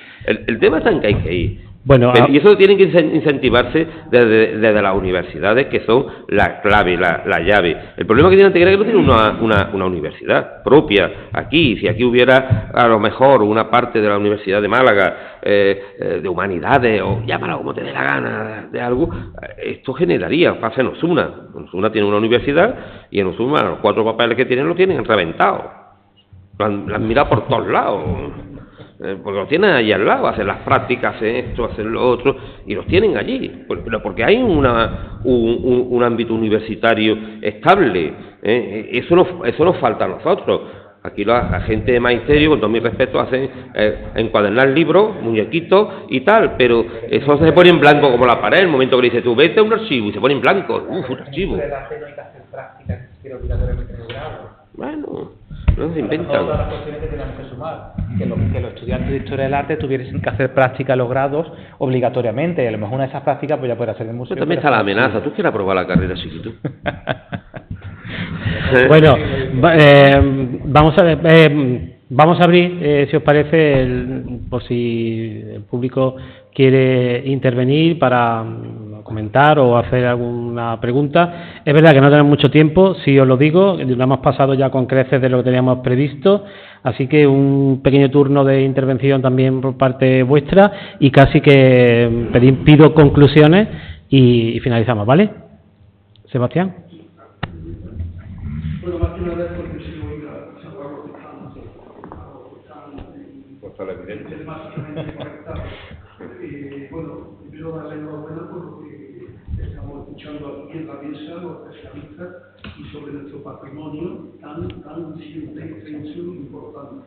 El tema está en que hay que ir. Bueno, y eso tiene que incentivarse desde las universidades, que son la clave, la llave. El problema que tiene Antequera es que no tiene una universidad propia aquí. Si aquí hubiera a lo mejor una parte de la Universidad de Málaga, de humanidades, o llámala como te dé la gana, de algo, esto generaría, pasa en Osuna. Osuna tiene una universidad y en Osuna los 4 papeles que tienen lo tienen reventados. Lo han mirado por todos lados. Porque los tienen allí al lado, hacen las prácticas, hacen esto, hacen lo otro, y los tienen allí, pero porque hay un ámbito universitario estable, eso nos falta a nosotros. Aquí la gente de magisterio, con todo mi respeto, hacen encuadernar libros, muñequitos y tal, pero eso se pone en blanco como la pared, el momento que le dices tú, vete a un archivo, y se pone en blanco, un archivo. Bueno, no se inventan. Todas las cuestiones que tenemos que sumar, que los estudiantes de Historia del Arte tuviesen que hacer prácticas los grados obligatoriamente, y a lo mejor una de esas prácticas pues ya puede hacer el museo. Pues también está la amenaza, tú quieres aprobar la carrera, chiquito. Bueno, vamos a abrir, si os parece, por si el público quiere intervenir para comentar o hacer alguna pregunta. Es verdad que no tenemos mucho tiempo, si os lo digo, lo hemos pasado ya con creces de lo que teníamos previsto, así que un pequeño turno de intervención también por parte vuestra y casi que pido conclusiones y finalizamos, ¿vale? Sebastián. Bueno, más que nada porque si no iba a salvar lo que están telemáticamente conectados. Bueno, primero darle enhorabuena por lo que estamos escuchando aquí en la mesa, los especialistas, y sobre nuestro patrimonio tan siempre extenso y importante.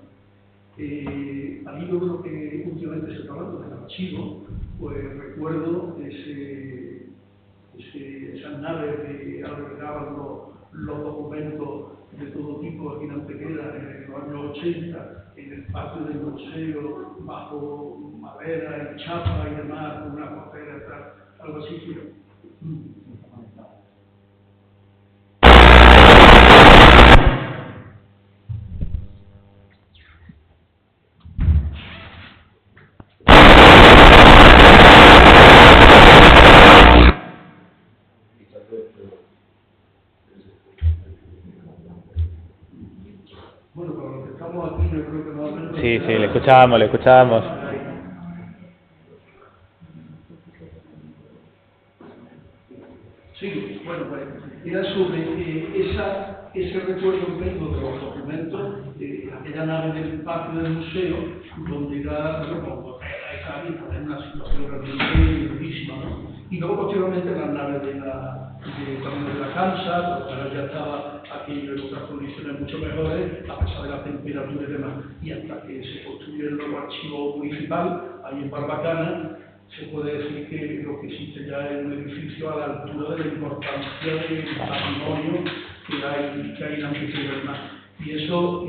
Al hilo de lo que últimamente se está hablando del archivo, pues recuerdo esas naves que albergaban los documentos de todo tipo aquí en Antequera en los años 80, en el patio del museo, bajo madera y chapa y demás, con una papera, algo así. Bueno, para los que estamos aquí, yo creo que más o menos... Sí, le escuchábamos. Sí, bueno, pues era sobre ese recuerdo que tengo de los documentos, aquella nave del patio del museo, donde era, bueno, esa vista en una situación realmente durísima, ¿no? Y luego posteriormente las naves de la Cansa, porque ahora ya estaba aquello en otras condiciones mucho mejores, a pesar de la temperatura y demás, y hasta que se construye el nuevo archivo municipal, ahí en Barbacana, se puede decir que lo que existe ya es un edificio a la altura de la importancia del patrimonio que hay en Antequera y demás. Y eso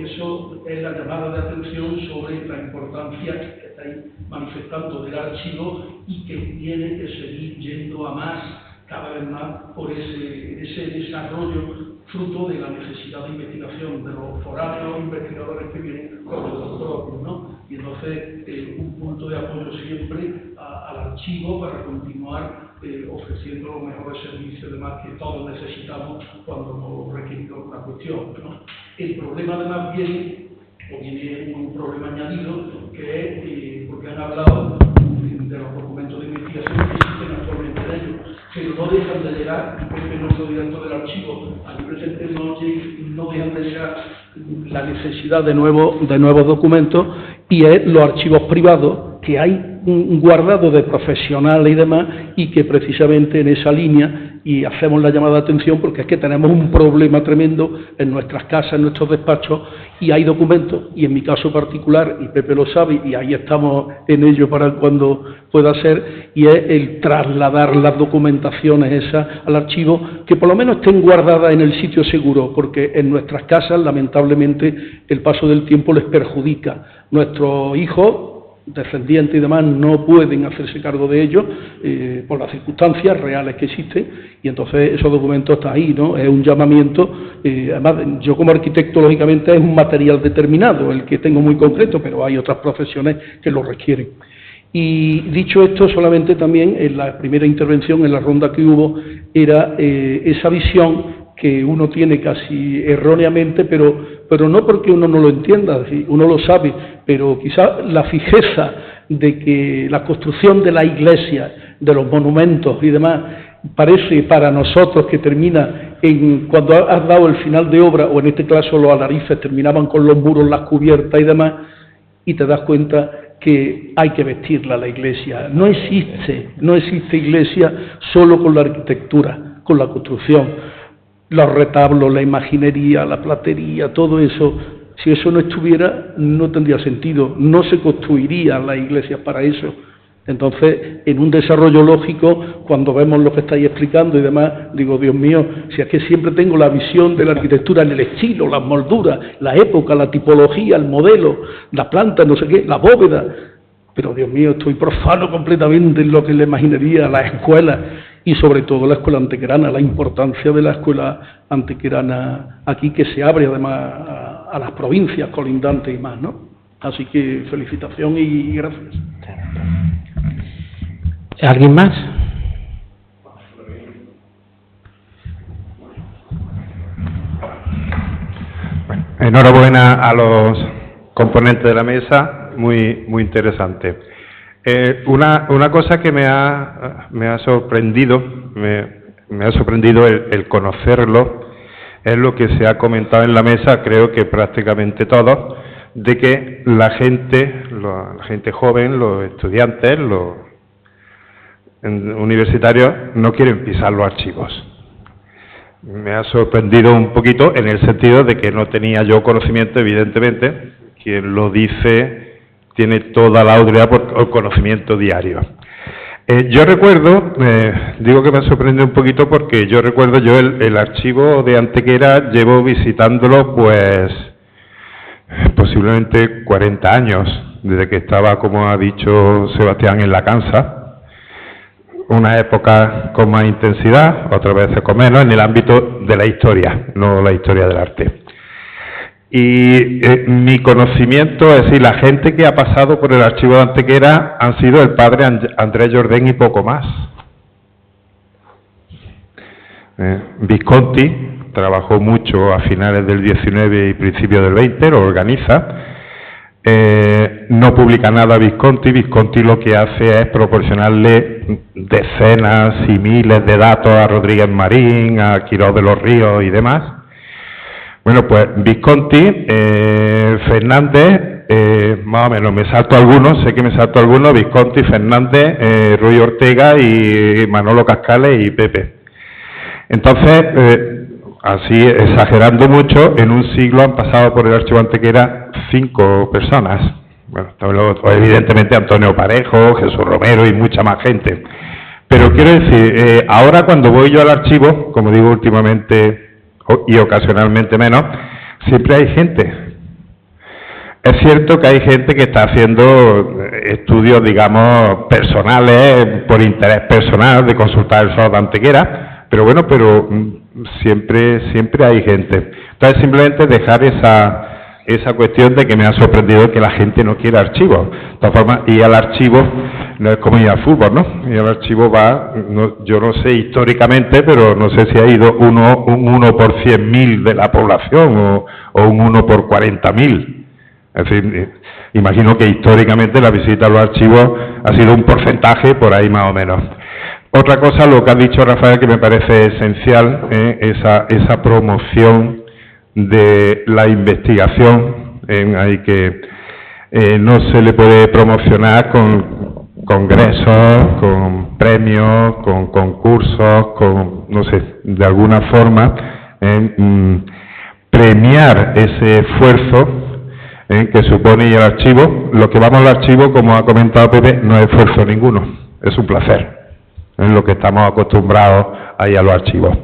es la llamada de atención sobre la importancia que estáis manifestando del archivo y que tiene que seguir yendo a más, cada vez más, por ese desarrollo fruto de la necesidad de investigación de los foráneos investigadores que vienen con los propios, ¿no? Y entonces un punto de apoyo siempre al archivo para continuar ofreciendo los mejores servicios además que todos necesitamos cuando nos requiere una cuestión, ¿no? El problema además viene un problema añadido que es porque han hablado de los documentos de investigación que existen actualmente en ellos, pero no dejan de llegar, y Pepe no es director del archivo, aquí presente no dejan de llegar la necesidad de nuevos documentos, y es los archivos privados que hay guardados de profesionales y demás, y que precisamente en esa línea, y hacemos la llamada de atención porque es que tenemos un problema tremendo en nuestras casas, en nuestros despachos, y hay documentos, y en mi caso particular, y Pepe lo sabe, y ahí estamos en ello para cuando pueda ser, y es el trasladar las documentaciones esas al archivo, que por lo menos estén guardadas en el sitio seguro, porque en nuestras casas, lamentablemente, el paso del tiempo les perjudica. Nuestros hijos, descendientes y demás, no pueden hacerse cargo de ello por las circunstancias reales que existen, y entonces esos documentos están ahí, ¿no? Es un llamamiento, además yo como arquitecto lógicamente es un material determinado, el que tengo muy concreto, pero hay otras profesiones que lo requieren. Y dicho esto, solamente también en la primera intervención, en la ronda que hubo, era esa visión que uno tiene casi erróneamente, pero no porque uno no lo entienda, uno lo sabe, pero quizá la fijeza de que la construcción de la iglesia, de los monumentos y demás, parece para nosotros que termina cuando has dado el final de obra, o en este caso los alarices terminaban con los muros, las cubiertas y demás, y te das cuenta que hay que vestirla la iglesia. No existe iglesia solo con la arquitectura, con la construcción. Los retablos, la imaginería, la platería, todo eso, si eso no estuviera, no tendría sentido, no se construirían las iglesias para eso. Entonces, en un desarrollo lógico, cuando vemos lo que estáis explicando y demás, digo, Dios mío, si es que siempre tengo la visión de la arquitectura en el estilo, las molduras, la época, la tipología, el modelo, la planta, no sé qué, la bóveda, pero Dios mío, estoy profano completamente en lo que es la imaginería, la escuela, y sobre todo la escuela antequerana, la importancia de la escuela antequerana aquí, que se abre además a las provincias colindantes y más, ¿no? Así que felicitación y gracias. ¿Alguien más? Bueno, enhorabuena a los componentes de la mesa, muy interesante. Una cosa que me ha sorprendido, me ha sorprendido el conocerlo, es lo que se ha comentado en la mesa, creo que prácticamente todos, de que la gente joven, los estudiantes, los universitarios, no quieren pisar los archivos. Me ha sorprendido un poquito en el sentido de que no tenía yo conocimiento, evidentemente, quien lo dice tiene toda la autoridad por conocimiento diario. Yo recuerdo, digo que me ha sorprendido un poquito porque yo recuerdo el archivo de Antequera, llevo visitándolo pues posiblemente 40 años, desde que estaba, como ha dicho Sebastián, en la Cansa, una época con más intensidad, otras veces con menos, en el ámbito de la historia, no la historia del arte. Y mi conocimiento, es decir, la gente que ha pasado por el archivo de Antequera han sido el padre Andrés Jordén y poco más. Visconti trabajó mucho a finales del 19 y principios del 20, lo organiza. No publica nada Visconti. Visconti lo que hace es proporcionarle decenas y miles de datos a Rodríguez Marín, a Quirós de los Ríos y demás. Bueno, pues Visconti, Fernández, más o menos, me salto algunos, sé que me salto algunos, Visconti, Fernández, Ruy Ortega y Manolo Cascales y Pepe. Entonces, así exagerando mucho, en un siglo han pasado por el archivo Antequera 5 personas. Bueno, evidentemente Antonio Parejo, Jesús Romero y mucha más gente. Pero quiero decir, ahora cuando voy yo al archivo, como digo últimamente y ocasionalmente menos, siempre hay gente. es cierto que hay gente que está haciendo estudios, digamos, personales, por interés personal, de consultar el suelo de Antequera, pero bueno, siempre hay gente. Entonces, simplemente dejar esa cuestión de que me ha sorprendido que la gente no quiera archivos. De todas formas, ir al archivo no es como ir al fútbol, ¿no? Ir al archivo va, yo no sé históricamente, pero no sé si ha ido un 1 por 100.000 de la población o un 1 por 40.000. En fin, imagino que históricamente la visita a los archivos ha sido un porcentaje por ahí más o menos. Otra cosa, lo que ha dicho Rafael, que me parece esencial, esa promoción de la investigación, hay que no se le puede promocionar con congresos, con premios, con concursos, no sé, de alguna forma premiar ese esfuerzo que supone ir al archivo. Lo que vamos al archivo, como ha comentado Pepe, no es esfuerzo ninguno, es un placer, es lo que estamos acostumbrados a ir a los archivos.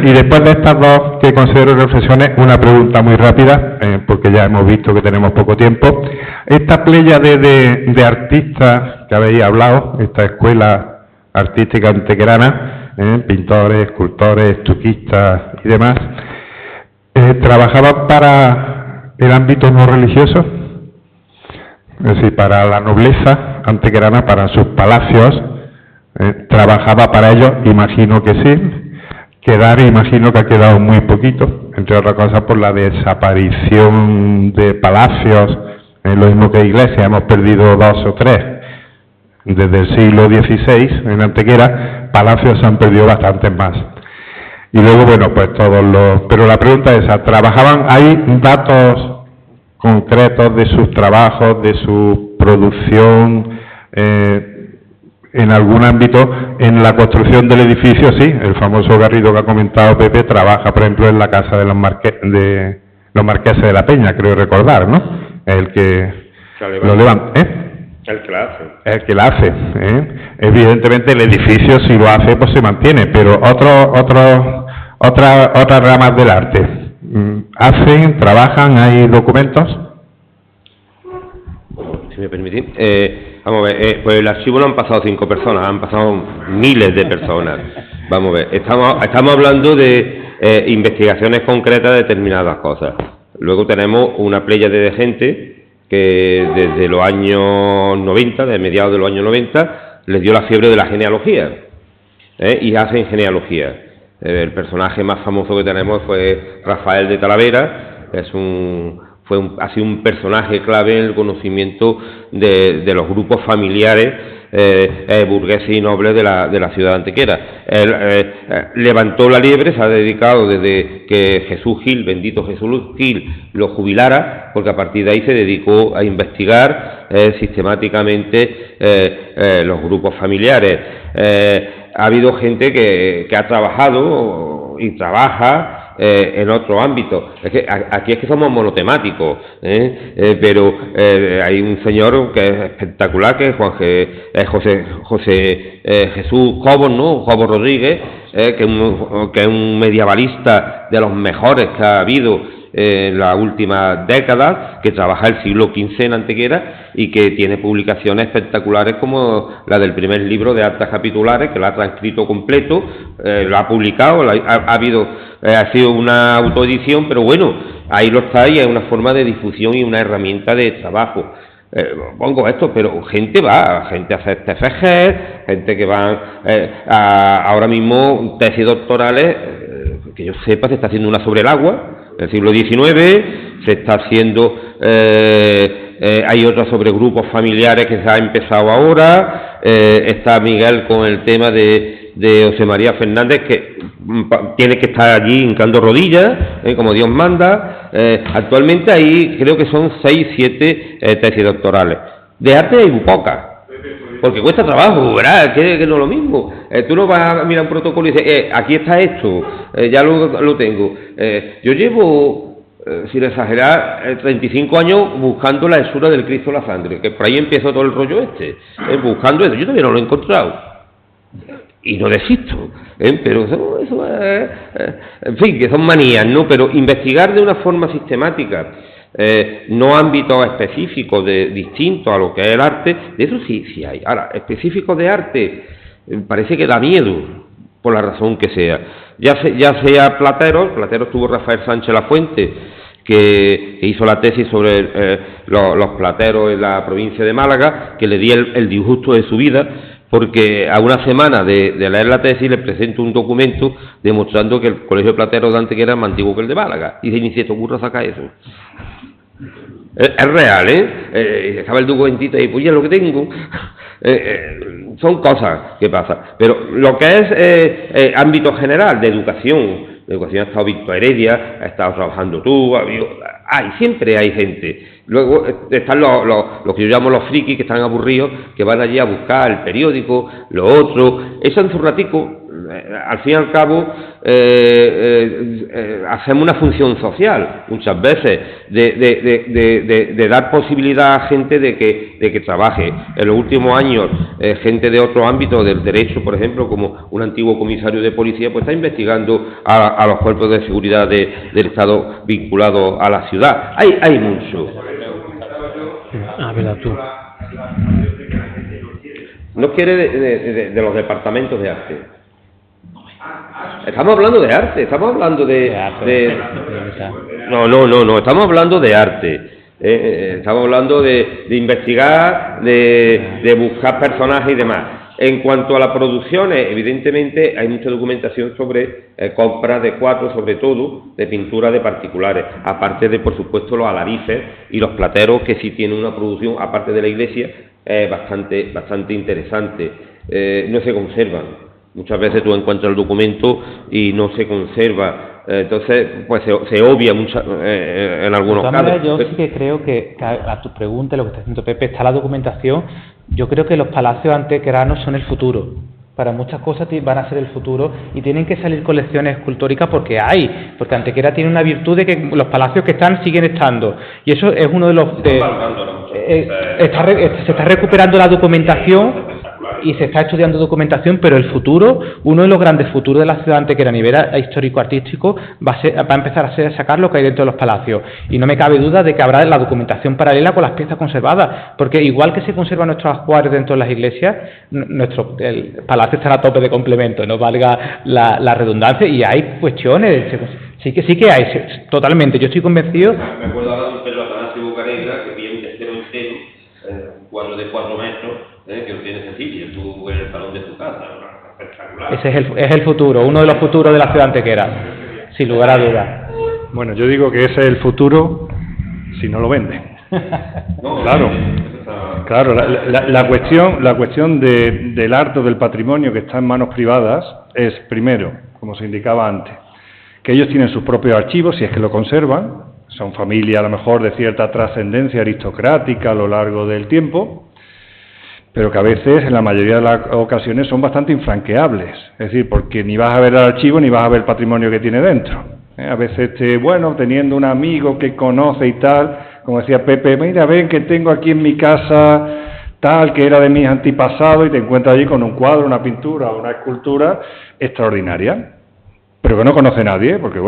Y después de estas dos que considero reflexiones, una pregunta muy rápida, porque ya hemos visto que tenemos poco tiempo. Esta pléyade de artistas que habéis hablado, esta escuela artística antequerana, pintores, escultores, estuquistas y demás, ¿trabajaban para el ámbito no religioso? Es decir, para la nobleza antequerana, para sus palacios, ¿trabajaba para ellos? Imagino que sí. Imagino que ha quedado muy poquito, entre otras cosas por la desaparición de palacios, lo mismo que iglesias, hemos perdido 2 o 3. Desde el siglo XVI, en Antequera, palacios se han perdido bastantes más. Y luego, bueno, pues pero la pregunta es esa, ¿trabajaban? ¿Hay datos concretos de sus trabajos, de su producción, en algún ámbito? En la construcción del edificio, sí, el famoso Garrido que ha comentado Pepe trabaja, por ejemplo, en la casa de los marqueses de la Peña, creo recordar, ¿no? El que lo levanta, El que la hace. El que la hace, Evidentemente el edificio, si lo hace, pues se mantiene, pero otras ramas del arte, trabajan, hay documentos. Si me permitís, vamos a ver, pues el archivo no han pasado 5 personas, han pasado miles de personas. Vamos a ver, estamos hablando de investigaciones concretas de determinadas cosas. Luego tenemos una pléyade de gente que desde los años 90, de mediados de los años 90, les dio la fiebre de la genealogía, y hacen genealogía. El personaje más famoso que tenemos fue Rafael de Talavera, ha sido un personaje clave en el conocimiento de los grupos familiares burgueses y nobles de la ciudad de Antequera. Él levantó la liebre, se ha dedicado desde que Jesús Gil, bendito Jesús Gil, lo jubilara, porque a partir de ahí se dedicó a investigar sistemáticamente los grupos familiares. Ha habido gente que ha trabajado y trabaja en otro ámbito. Es que aquí es que somos monotemáticos, pero hay un señor que es espectacular, que es José Jesús Cobos, ¿no? Cobos Rodríguez, que es un medievalista de los mejores que ha habido en las últimas décadas, que trabaja el siglo XV en Antequera y que tiene publicaciones espectaculares como la del primer libro de actas capitulares, que lo ha transcrito completo, lo ha publicado, ha sido una autoedición, pero bueno, ahí lo está y es una forma de difusión y una herramienta de trabajo. Pongo esto, pero gente a hacer TFG, gente que va ahora mismo tesis doctorales, que yo sepa, se está haciendo una sobre el agua, del siglo XIX, se está haciendo, hay otra sobre grupos familiares que se ha empezado ahora, está Miguel con el tema de José María Fernández, que tiene que estar allí hincando rodillas, como Dios manda. Actualmente ahí creo que son 6, 7 tesis doctorales. De arte hay muy pocas, porque cuesta trabajo, ¿verdad? Que no es lo mismo. Tú no vas a mirar un protocolo y dices, aquí está esto, ya lo tengo. Yo llevo, sin exagerar, 35 años buscando la hechura del Cristo de la Sangre, que por ahí empezó todo el rollo buscando eso. Yo todavía no lo he encontrado. Y no desisto, pero eso en fin, que son manías, ¿no? Pero investigar de una forma sistemática no ámbitos específicos distintos a lo que es el arte, de eso sí hay. Ahora, específicos de arte, parece que da miedo, por la razón que sea. Ya sea Plateros tuvo Rafael Sánchez Lafuente, que hizo la tesis sobre los plateros en la provincia de Málaga, que le di el disgusto de su vida, porque a una semana de leer la tesis le presento un documento demostrando que el Colegio de Plateros de Antequera es más antiguo que el de Málaga, y dice, ni se te ocurra sacar eso. Es real, estaba el documentito ahí, pues ya lo que tengo. Son cosas que pasan, pero lo que es ámbito general de educación ha estado Víctor Heredia, ha estado trabajando tú, siempre hay gente. Luego están los que yo llamo los frikis, que están aburridos, que van allí a buscar el periódico, lo otro. Eso en su ratico, al fin y al cabo, hacemos una función social, muchas veces, de dar posibilidad a gente de que trabaje. En los últimos años, gente de otro ámbito del derecho, por ejemplo, como un antiguo comisario de policía, pues está investigando a los cuerpos de seguridad del Estado vinculados a la ciudad. Hay mucho. Verdad, tú. No quiere de los departamentos de arte. Estamos hablando de arte, estamos hablando No, estamos hablando de arte. Estamos hablando de investigar, de buscar personajes y demás. En cuanto a las producciones, evidentemente hay mucha documentación sobre compras de cuadros, sobre todo de pintura de particulares, aparte de, por supuesto, los alarices y los plateros, que sí tienen una producción, aparte de la iglesia, bastante interesante. No se conservan. Muchas veces tú encuentras el documento y no se conserva, entonces pues se obvia en algunos casos. Yo sí que creo que a tu pregunta, lo que está diciendo Pepe, está la documentación. Yo creo que los palacios antequeranos son el futuro. Para muchas cosas van a ser el futuro y tienen que salir colecciones escultóricas porque Antequera tiene una virtud de que los palacios que están siguen estando, y eso es uno de los... se está recuperando la documentación y se está estudiando documentación, pero el futuro, uno de los grandes futuros de la ciudad antequera a nivel histórico-artístico va a empezar a sacar lo que hay dentro de los palacios, y no me cabe duda de que habrá la documentación paralela con las piezas conservadas, porque igual que se conservan nuestros ajuares dentro de las iglesias, el palacio estará a tope de complementos, no valga la redundancia, y hay cuestiones, sí que hay, totalmente, yo estoy convencido. Me acuerdo ahora de un Pedro Atanasio Bucanegra que pide un testero entero, un cuadro de 4 metros, que lo tiene Cecilia, tú en el salón de tu casa, espectacular. Ese es el futuro, uno de los futuros de la ciudad antequera, sin lugar a dudas. Bueno, yo digo que ese es el futuro si no lo venden. Claro, la cuestión del arte o del patrimonio que está en manos privadas es, primero, como se indicaba antes, que ellos tienen sus propios archivos, si es que lo conservan, son familias a lo mejor de cierta trascendencia aristocrática a lo largo del tiempo, pero que a veces, en la mayoría de las ocasiones, son bastante infranqueables. Es decir, porque ni vas a ver el archivo ni vas a ver el patrimonio que tiene dentro. A veces, teniendo un amigo que conoce y tal, como decía Pepe, mira, ven que tengo aquí en mi casa tal, que era de mis antepasados, y te encuentras allí con un cuadro, una pintura o una escultura extraordinaria, pero que no conoce nadie, porque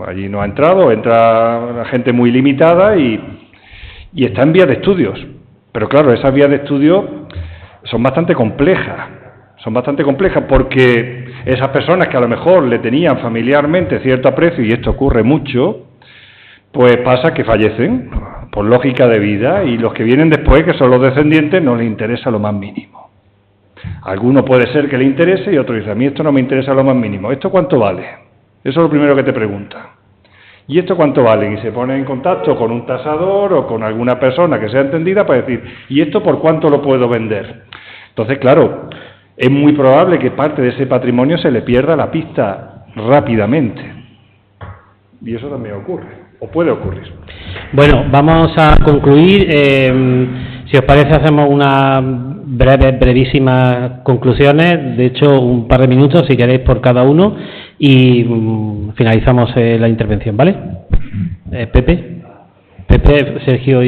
allí no ha entrado, entra una gente muy limitada y está en vías de estudios. Pero claro, esas vías de estudio son bastante complejas porque esas personas que a lo mejor le tenían familiarmente cierto aprecio, y esto ocurre mucho, pues pasa que fallecen por lógica de vida, y los que vienen después, que son los descendientes, no les interesa lo más mínimo. A alguno puede ser que le interese y otro dice, a mí esto no me interesa lo más mínimo. ¿Esto cuánto vale? Eso es lo primero que te preguntan. ¿Y esto cuánto vale? Y se pone en contacto con un tasador o con alguna persona que sea entendida para decir, ¿y esto por cuánto lo puedo vender? Entonces, claro, es muy probable que parte de ese patrimonio se le pierda la pista rápidamente. Y eso también ocurre, o puede ocurrir. Bueno, vamos a concluir. Si os parece, hacemos unas brevísimas conclusiones, de hecho, un par de minutos, si queréis, por cada uno, y finalizamos la intervención, ¿vale? Pepe, Sergio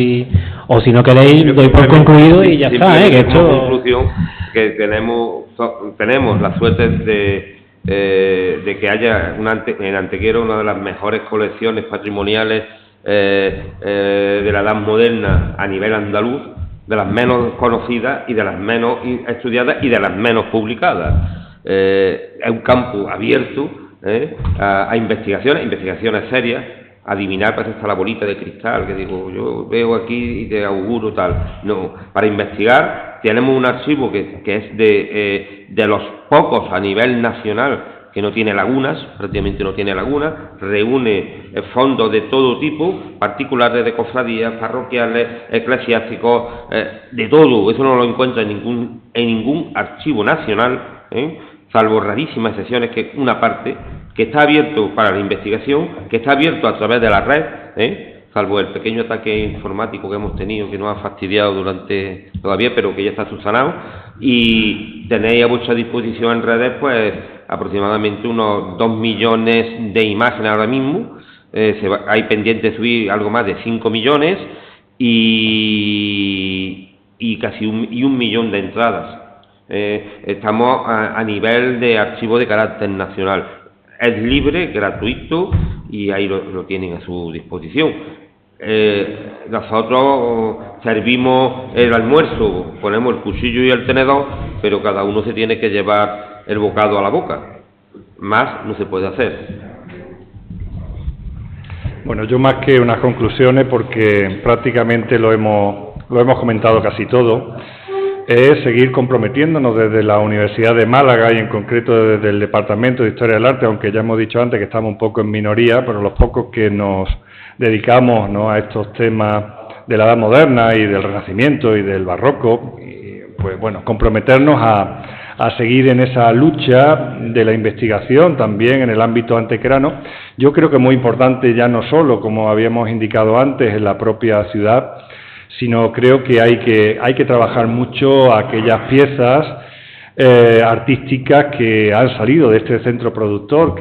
o si no queréis, doy por concluido y ya está, que esto... conclusión, que tenemos la suerte de que haya en Antequera una de las mejores colecciones patrimoniales de la Edad Moderna a nivel andaluz, de las menos conocidas y de las menos estudiadas y de las menos publicadas. Es un campo abierto a investigaciones serias. Adivinar, parece hasta la bolita de cristal, que digo, yo veo aquí y te auguro tal. No, para investigar tenemos un archivo que es de los pocos a nivel nacional que no tiene lagunas, prácticamente no tiene lagunas, reúne fondos de todo tipo, particulares, de cofradías, parroquiales, eclesiásticos, de todo. Eso no lo encuentra en ningún archivo nacional, salvo rarísimas excepciones, que una parte que está abierto para la investigación, que está abierto a través de la red, salvo el pequeño ataque informático que hemos tenido, que nos ha fastidiado durante todavía, pero que ya está subsanado, y tenéis a vuestra disposición en redes pues aproximadamente unos 2 millones de imágenes ahora mismo. Hay pendiente de subir algo más de 5 millones y casi un millón de entradas. Estamos a nivel de archivo de carácter nacional. Es libre, gratuito, y ahí lo tienen a su disposición. Nosotros servimos el almuerzo, ponemos el cuchillo y el tenedor, pero cada uno se tiene que llevar el bocado a la boca. Más no se puede hacer. Bueno, yo más que unas conclusiones, porque prácticamente lo hemos comentado casi todo, es seguir comprometiéndonos desde la Universidad de Málaga y en concreto desde el Departamento de Historia del Arte, aunque ya hemos dicho antes que estamos un poco en minoría, pero los pocos que nos dedicamos, ¿no?, a estos temas de la Edad Moderna y del Renacimiento y del Barroco, y, pues bueno, comprometernos a seguir en esa lucha de la investigación también en el ámbito antequerano. Yo creo que es muy importante, ya no solo, como habíamos indicado antes, en la propia ciudad, sino creo que hay que trabajar mucho aquellas piezas artísticas que han salido de este centro productor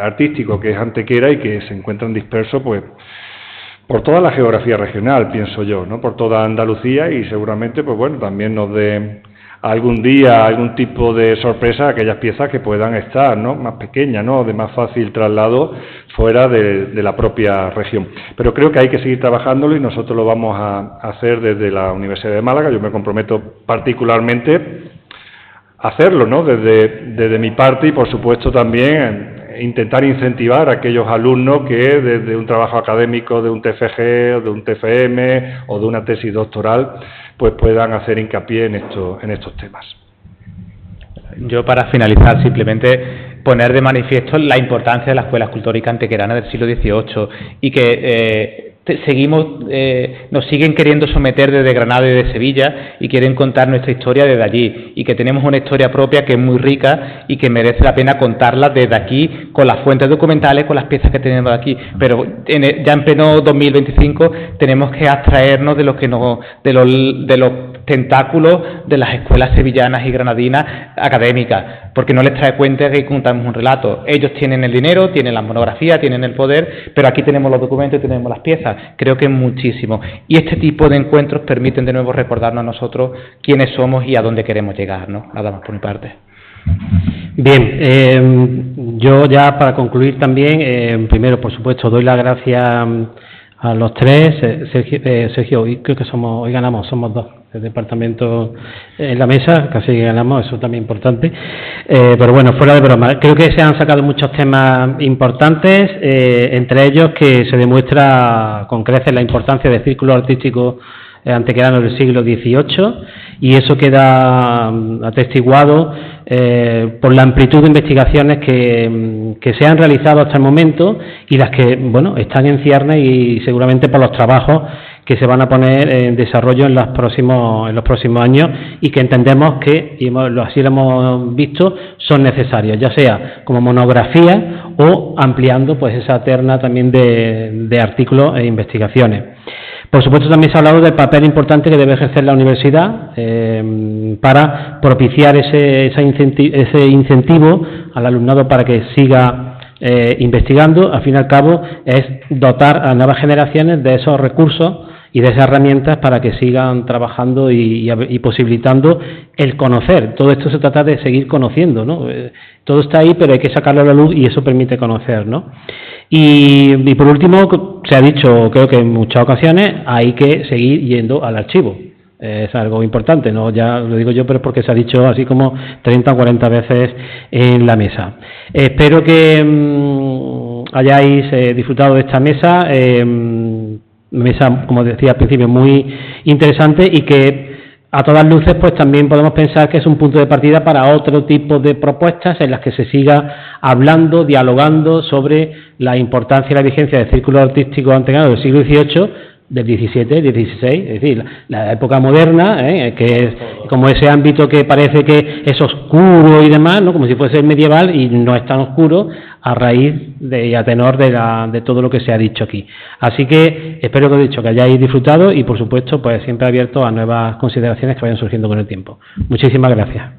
artístico que es Antequera y que se encuentran dispersos pues por toda la geografía regional, pienso yo, ¿no?, por toda Andalucía, y seguramente pues bueno, también nos dé algún día algún tipo de sorpresa a aquellas piezas que puedan estar, ¿no?, más pequeñas, ¿no?, de más fácil traslado fuera de la propia región. Pero creo que hay que seguir trabajándolo y nosotros lo vamos a hacer desde la Universidad de Málaga. Yo me comprometo particularmente a hacerlo, ¿no?, desde mi parte, y por supuesto también intentar incentivar a aquellos alumnos que desde un trabajo académico, de un TFG o de un TFM o de una tesis doctoral, pues puedan hacer hincapié en estos temas. Yo, para finalizar, simplemente poner de manifiesto la importancia de la Escuela Escultórica Antequerana del siglo XVIII y que nos siguen queriendo someter desde Granada y de Sevilla y quieren contar nuestra historia desde allí, y que tenemos una historia propia que es muy rica y que merece la pena contarla desde aquí, con las fuentes documentales, con las piezas que tenemos aquí, pero ya en pleno 2025 tenemos que abstraernos de los tentáculos de las escuelas sevillanas y granadinas académicas, porque no les trae cuenta que contamos un relato. Ellos tienen el dinero, tienen las monografías, tienen el poder, pero aquí tenemos los documentos y tenemos las piezas. Creo que es muchísimo. Y este tipo de encuentros permiten de nuevo recordarnos a nosotros quiénes somos y a dónde queremos llegar, ¿no? Nada más por mi parte. Bien, yo ya para concluir también, primero, por supuesto, doy las gracias a los tres. Sergio, hoy creo que somos dos del departamento en la mesa, casi ganamos, eso también importante. Pero bueno, fuera de broma, creo que se han sacado muchos temas importantes, entre ellos que se demuestra con creces la importancia del círculo artístico antequerano del siglo XVIII, y eso queda atestiguado por la amplitud de investigaciones que se han realizado hasta el momento y las que, bueno, están en ciernes, y seguramente por los trabajos que se van a poner en desarrollo en los próximos años, y que entendemos que, y así lo hemos visto, son necesarios, ya sea como monografía o ampliando pues esa terna también de artículos e investigaciones. Por supuesto, también se ha hablado del papel importante que debe ejercer la universidad para propiciar ese incentivo al alumnado para que siga investigando. Al fin y al cabo, es dotar a nuevas generaciones de esos recursos y de esas herramientas para que sigan trabajando y posibilitando el conocer. Todo esto se trata de seguir conociendo, ¿no? Todo está ahí, pero hay que sacarlo a la luz y eso permite conocer, ¿no? Y por último, se ha dicho, creo que en muchas ocasiones, hay que seguir yendo al archivo. Es algo importante, no ya lo digo yo, pero es porque se ha dicho así como 30 o 40 veces en la mesa. Espero que hayáis disfrutado de esta mesa, como decía al principio, muy interesante, y que a todas luces pues también podemos pensar que es un punto de partida para otro tipo de propuestas en las que se siga hablando, dialogando sobre la importancia y la vigencia del círculo artístico antequerano del siglo XVIII, del XVII, del XVI, es decir, la época moderna, que es como ese ámbito que parece que es oscuro y demás, ¿no? Como si fuese medieval, y no es tan oscuro a raíz y a tenor de todo lo que se ha dicho aquí. Así que espero que, que hayáis disfrutado y, por supuesto, pues siempre abierto a nuevas consideraciones que vayan surgiendo con el tiempo. Muchísimas gracias.